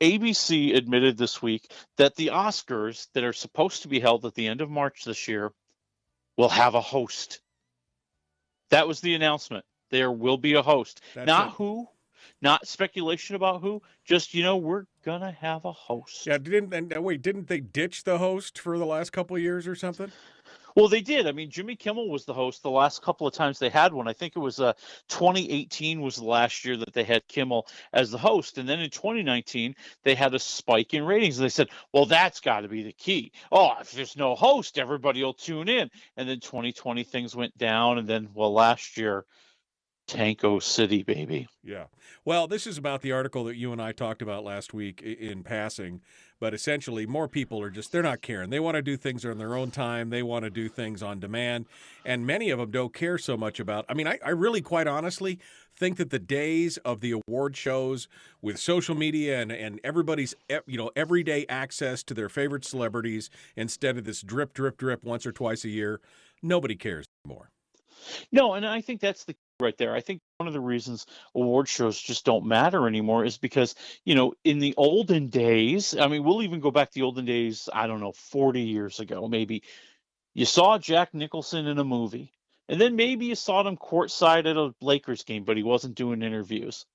ABC admitted this week that the Oscars that are supposed to be held at the end of March this year will have a host. That was the announcement. There will be a host. Not who, not speculation about who. Just we're gonna have a host. Yeah, didn't they ditch the host for the last couple of years or something? Well, they did. I mean, Jimmy Kimmel was the host the last couple of times they had one. I think it was 2018 was the last year that they had Kimmel as the host. And then in 2019, they had a spike in ratings. And they said, well, that's got to be the key. Oh, if there's no host, everybody will tune in. And then 2020, things went down. And then, well, last year, Tanko City, baby. Yeah. Well, this is about the article that you and I talked about last week in passing, but essentially more people are they're not caring. They want to do things on their own time. They want to do things on demand, and many of them don't care so much about. I mean, I really quite honestly think that the days of the award shows with social media and everybody's everyday access to their favorite celebrities instead of this drip, drip, drip once or twice a year, nobody cares anymore. No, and I think that's the key right there. I think one of the reasons award shows just don't matter anymore is because, in the olden days, I mean, we'll even go back to the olden days, I don't know, 40 years ago, maybe. You saw Jack Nicholson in a movie, and then maybe you saw him courtside at a Lakers game, but he wasn't doing interviews.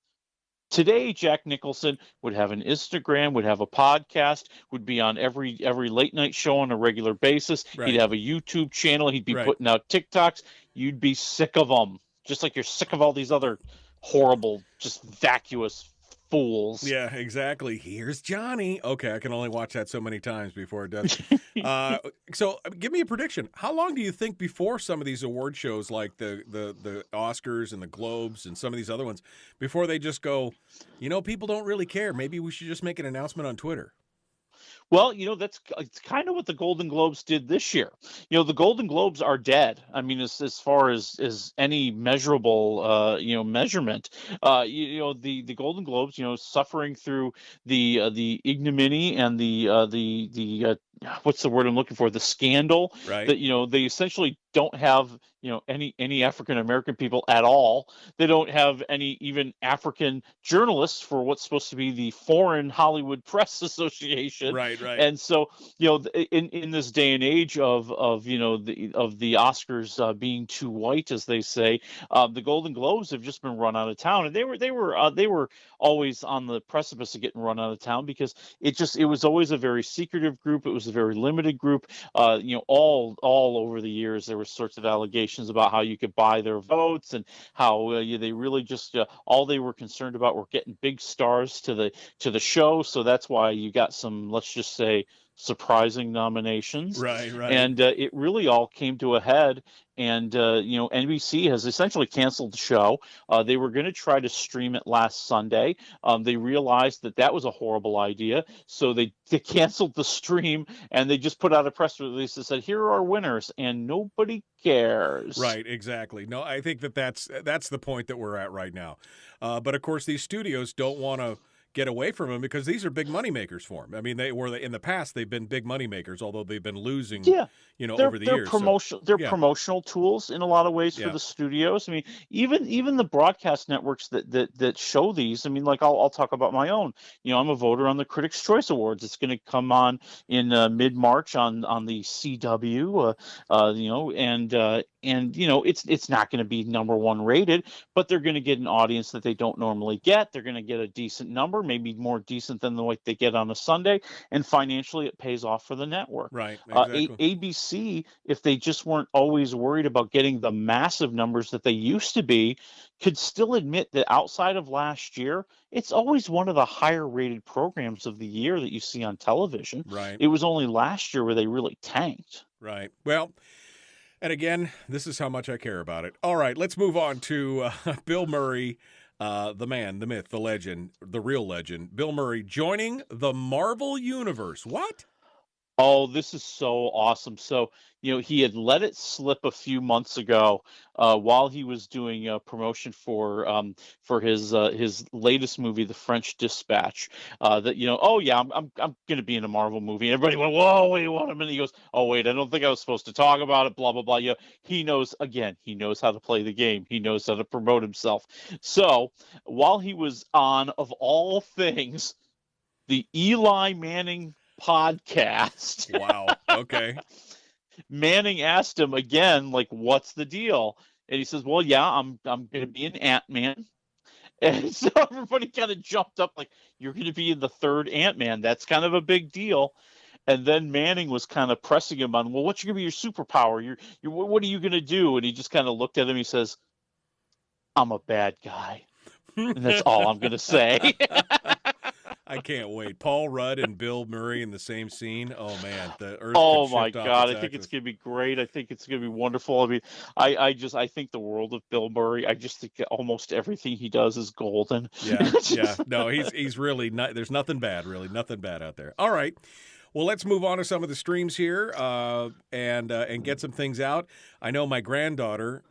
Today, Jack Nicholson would have an Instagram, would have a podcast, would be on every late night show on a regular basis. Right. He'd have a YouTube channel. He'd be putting out TikToks. You'd be sick of them, just like you're sick of all these other horrible, just vacuous fools. Yeah, exactly. Here's Johnny. Okay, I can only watch that so many times before it does. So give me a prediction. How long do you think before some of these award shows like the Oscars and the Globes and some of these other ones, before they just go, people don't really care. Maybe we should just make an announcement on Twitter. Well, it's kind of what the Golden Globes did this year. The Golden Globes are dead. I mean, as far as any measurable, measurement, the Golden Globes, suffering through the ignominy and the what's the word I'm looking for? The scandal. Right. That they essentially don't have any African American people at all. They don't have any even African journalists for what's supposed to be the Foreign Hollywood Press Association. Right. And so, in this day and age of the Oscars being too white, as they say, the Golden Globes have just been run out of town, and they were always on the precipice of getting run out of town because it was always a very secretive group. It was a very limited group. All over the years there were sorts of allegations about how you could buy their votes and how they really just all they were concerned about were getting big stars to the show. So that's why you got some, let's just say, surprising nominations. Right. And it really all came to a head. And, NBC has essentially canceled the show. They were going to try to stream it last Sunday. They realized that was a horrible idea. So they canceled the stream, and they just put out a press release that said, here are our winners, and nobody cares. Right, exactly. No, I think that's the point that we're at right now. But, of course, these studios don't want to get away from them because these are big money makers for them. I mean, in the past they've been big money makers, although they've been losing. Over the years. They're promotional tools in a lot of ways for the studios. I mean, even the broadcast networks that show these. I mean, like I'll talk about my own. I'm a voter on the Critics' Choice Awards. It's going to come on in mid-March on the CW. It's not going to be number one rated, but they're going to get an audience that they don't normally get. They're going to get a decent number, maybe more decent than the way they get on a Sunday, and financially it pays off for the network. Right. Exactly. ABC, if they just weren't always worried about getting the massive numbers that they used to be, could still admit that outside of last year, it's always one of the higher rated programs of the year that you see on television. Right. It was only last year where they really tanked. Right. Well, and again, this is how much I care about it. All right, let's move on to Bill Murray, the man, the myth, the legend, the real legend, Bill Murray joining the Marvel Universe. What? Oh, this is so awesome. So, he had let it slip a few months ago, while he was doing a promotion for his latest movie, The French Dispatch. That oh yeah, I'm going to be in a Marvel movie. And everybody went, whoa, wait, what a minute. He goes, oh wait, I don't think I was supposed to talk about it. Blah blah blah. He knows he knows how to play the game. He knows how to promote himself. So while he was on, of all things, the Eli Manning podcast. Wow. Okay. Manning asked him again, like, what's the deal? And he says, well, yeah, I'm going to be an Ant-Man. And so everybody kind of jumped up like, you're going to be in the third Ant-Man. That's kind of a big deal. And then Manning was kind of pressing him on, well, what's going to be your superpower? What are you going to do? And he just kind of looked at him. He says, I'm a bad guy. And that's all I'm going to say. I can't wait. Paul Rudd and Bill Murray in the same scene. Oh man, the earth. Oh my God, I think it's gonna be great. I think it's gonna be wonderful. I mean, I think the world of Bill Murray. I just think almost everything he does is golden. Yeah, yeah. No, he's really not. There's nothing bad, really, nothing bad out there. All right. Well, let's move on to some of the streams here and get some things out. I know my granddaughter,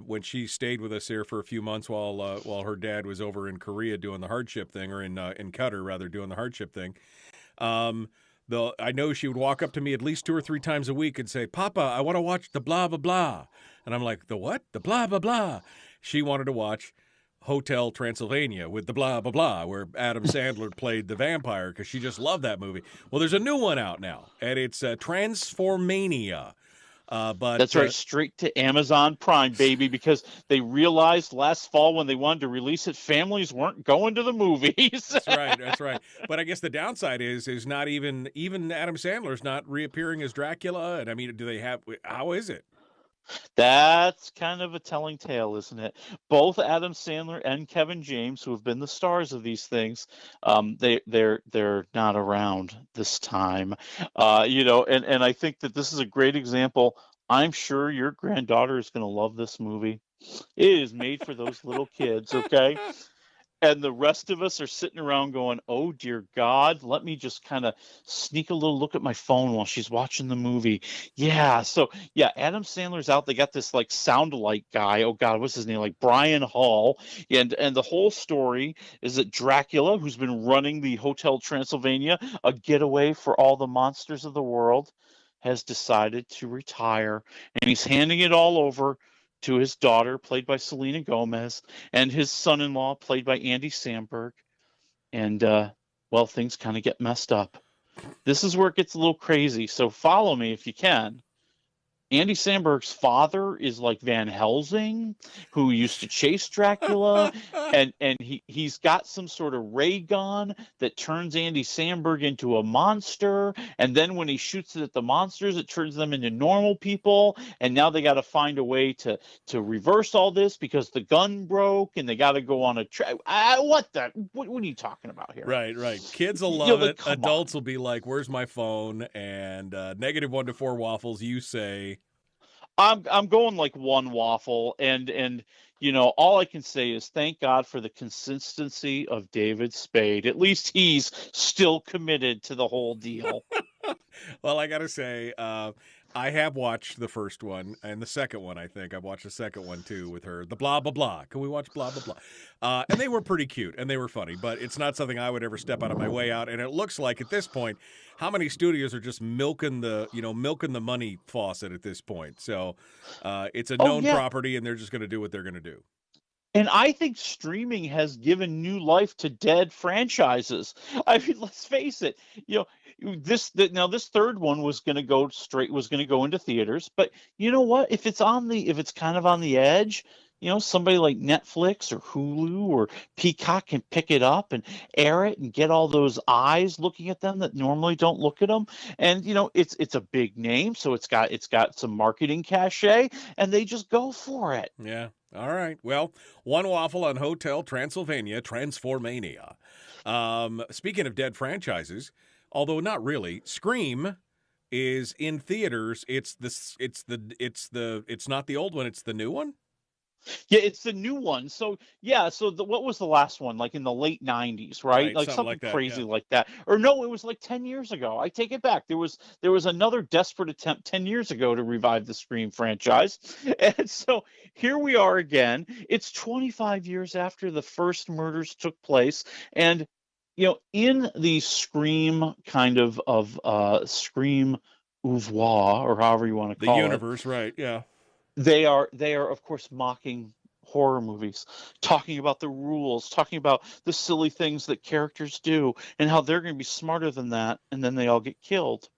when she stayed with us here for a few months while her dad was over in Korea doing the hardship thing, or in Qatar rather, doing the hardship thing. I know she would walk up to me at least 2 or 3 times a week and say, "Papa, I want to watch the blah blah blah," and I'm like, "The what? The blah blah blah?" She wanted to watch Hotel Transylvania with the blah, blah, blah, where Adam Sandler played the vampire, because she just loved that movie. Well, there's a new one out now, and it's Transformania. But that's right, straight to Amazon Prime, baby, because they realized last fall when they wanted to release it, families weren't going to the movies. That's right. But I guess the downside is not even Adam Sandler's not reappearing as Dracula. And I mean, how is it? That's kind of a telling tale, isn't it? Both Adam Sandler and Kevin James, who have been the stars of these things, they're not around this time. And I think that this is a great example. I'm sure your granddaughter is going to love this movie. It is made for those little kids, okay? And the rest of us are sitting around going, oh, dear God, let me just kind of sneak a little look at my phone while she's watching the movie. Yeah. So, yeah, Adam Sandler's out. They got this, like, sound-alike guy. Oh, God, what's his name? Like, Brian Hall. And the whole story is that Dracula, who's been running the Hotel Transylvania, a getaway for all the monsters of the world, has decided to retire. And he's handing it all over to his daughter, played by Selena Gomez, and his son-in-law, played by Andy Samberg. And, well, things kind of get messed up. This is where it gets a little crazy, so follow me if you can. Andy Samberg's father is like Van Helsing, who used to chase Dracula, and he's got some sort of ray gun that turns Andy Samberg into a monster, and then when he shoots it at the monsters, it turns them into normal people, and now they got to find a way to reverse all this because the gun broke, and they got to go on a what are you talking about here? Right. Kids will love it. Adults will be like, "Where's my phone?" And -1 to 4 waffles, you say. I'm going like 1 waffle, and all I can say is thank God for the consistency of David Spade. At least he's still committed to the whole deal. Well, I gotta say, I have watched the first one and the second one. I think I've watched the second one too with her. The blah blah blah. Can we watch blah blah blah? And they were pretty cute and they were funny, but it's not something I would ever step out of my way out. And it looks like at this point, how many studios are just milking the money faucet at this point? So it's a known property, and they're just going to do what they're going to do. And I think streaming has given new life to dead franchises. I mean, let's face it. This third one was going to go into theaters. But you know what? If it's kind of on the edge, somebody like Netflix or Hulu or Peacock can pick it up and air it and get all those eyes looking at them that normally don't look at them. And it's a big name, so it's got some marketing cachet, and they just go for it. Yeah. All right. Well, 1 waffle on Hotel Transylvania, Transformania. Speaking of dead franchises, although not really, Scream is in theaters. It's not the old one, it's the new one. Yeah, it's the new one. So yeah, so what was the last one? Like in the late 90s, right? Like something like that, crazy yeah. like that. Or no, it was like 10 years ago. I take it back. There was another desperate attempt 10 years ago to revive the Scream franchise. And so here we are again. It's 25 years after the first murders took place, and in the Scream kind of Scream oeuvre, or however you want to The call universe, right? Yeah. They are of course mocking horror movies, talking about the rules, talking about the silly things that characters do and how they're going to be smarter than that, and then they all get killed.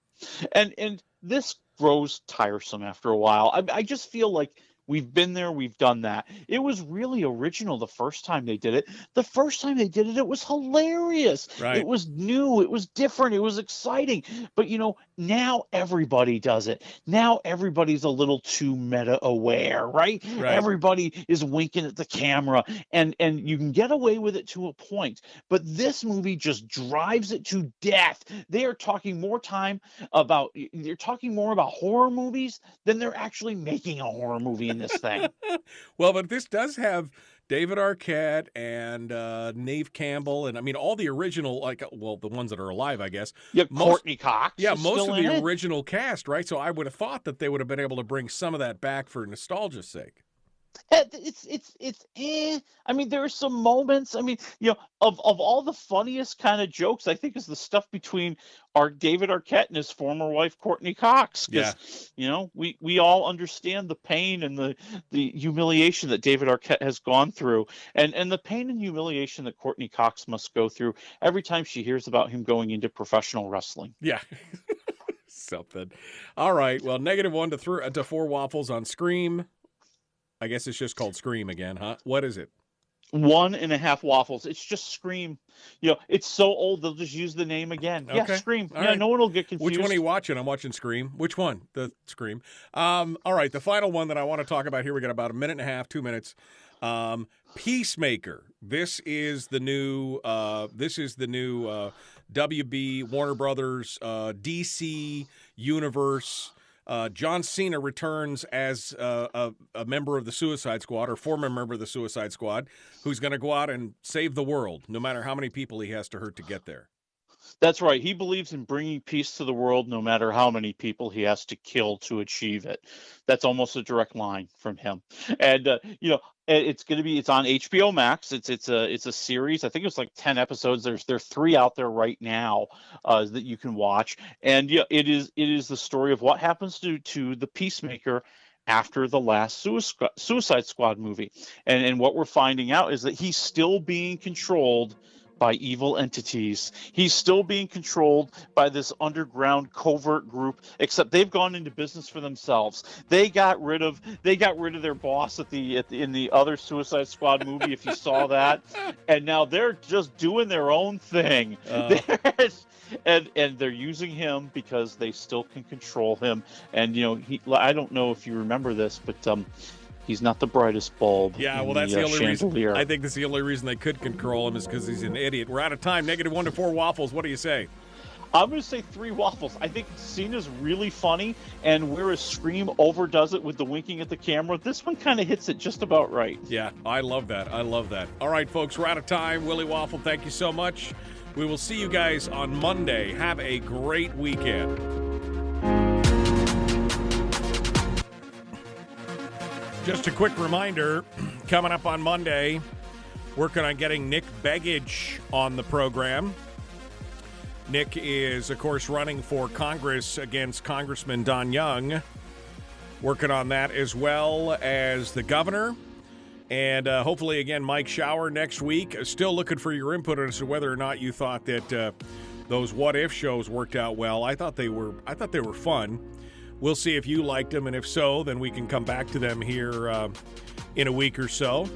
And this grows tiresome after a while. I just feel like we've been there, we've done that. It was really original the first time they did it. The first time they did it, it was hilarious. Right. It was new, it was different, it was exciting. But now everybody does it. Now everybody's a little too meta aware, right? Everybody is winking at the camera, and you can get away with it to a point. But this movie just drives it to death. They are talking more about horror movies than they're actually making a horror movie in this thing. Well, but this does have David Arquette and Neve Campbell, and I mean all the original, the ones that are alive, I guess. Yeah, Courtney Cox. Yeah, is most still of in the it. original cast, right? So I would have thought that they would have been able to bring some of that back for nostalgia's sake. It's I mean, there are some moments. I mean, of all the funniest kind of jokes, I think is the stuff between David Arquette and his former wife Courtney Cox. Because we all understand the pain and the humiliation that David Arquette has gone through, and the pain and humiliation that Courtney Cox must go through every time she hears about him going into professional wrestling. Yeah. Something. All right. Well, -1 to 4 waffles on Scream. I guess it's just called Scream again, huh? What is it? 1.5 waffles. It's just Scream. It's so old they'll just use the name again. Okay. Yeah, Scream. All right. No one will get confused. Which one are you watching? I'm watching Scream. Which one? The Scream. All right, the final one that I want to talk about here. We got about 1.5 minutes, 2 minutes. Peacemaker. This is the new WB Warner Brothers DC universe. John Cena returns as a member of the Suicide Squad, or former member of the Suicide Squad, who's going to go out and save the world, no matter how many people he has to hurt to get there. That's right. He believes in bringing peace to the world, no matter how many people he has to kill to achieve it. That's almost a direct line from him. And it's on HBO Max. It's a series. I think it's like 10 episodes. There are 3 out there right now that you can watch. And it is the story of what happens to the Peacemaker after the last Suicide Squad movie. And what we're finding out is that he's still being controlled by evil entities. He's still being controlled by this underground covert group, except they've gone into business for themselves. They got rid of their boss in the other Suicide Squad movie, if you saw that. And now they're just doing their own thing. And they're using him because they still can control him. And I don't know if you remember this, but he's not the brightest bulb. Yeah, well, that's the only chandelier. reason. I think that's the only reason they could control him is because he's an idiot. We're out of time. -1 to 4 waffles. What do you say? I'm going to say 3 waffles. I think Cena's really funny, and whereas Scream overdoes it with the winking at the camera, this one kind of hits it just about right. Yeah, I love that. All right, folks, we're out of time. Willie Waffle, thank you so much. We will see you guys on Monday. Have a great weekend. Just a quick reminder, coming up on Monday, working on getting Nick Begich on the program. Nick is, of course, running for Congress against Congressman Don Young. Working on that as well as the governor. And hopefully, again, Mike Shower next week. Still looking for your input as to whether or not you thought that those What If shows worked out well. I thought they were fun. We'll see if you liked them, and if so, then we can come back to them here in a week or so.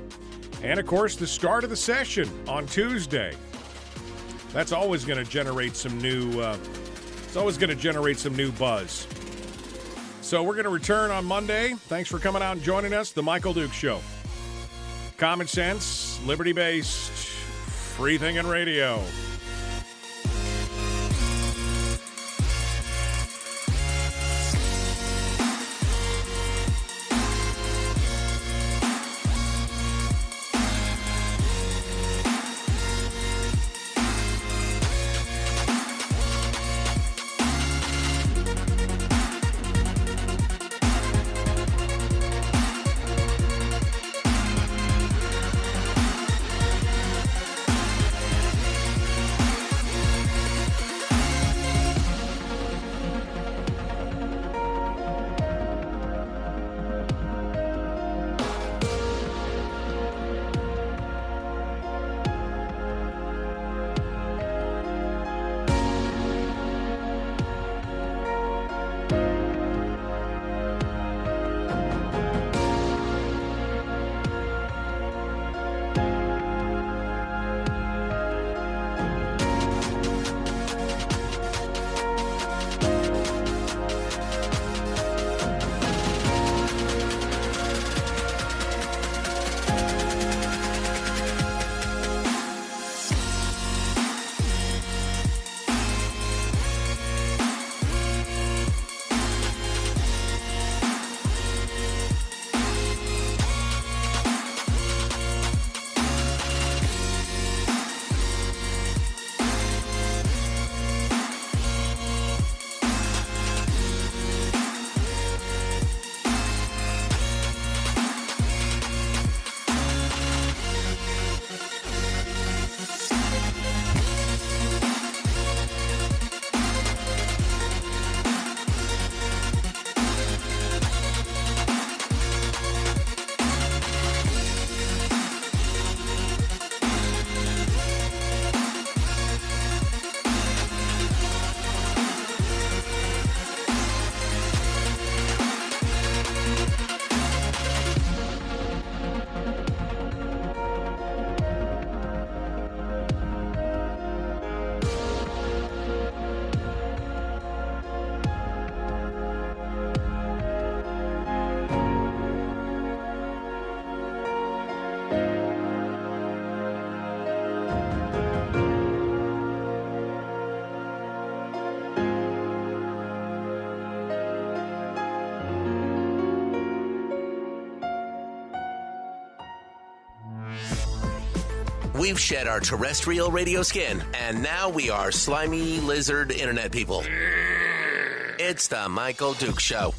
And, of course, the start of the session on Tuesday. That's always going to generate some new buzz. So we're going to return on Monday. Thanks for coming out and joining us. The Michael Dukes Show. Common sense, liberty-based, free-thinking radio. We've shed our terrestrial radio skin, and now we are slimy lizard internet people. It's the Michael Dukes Show.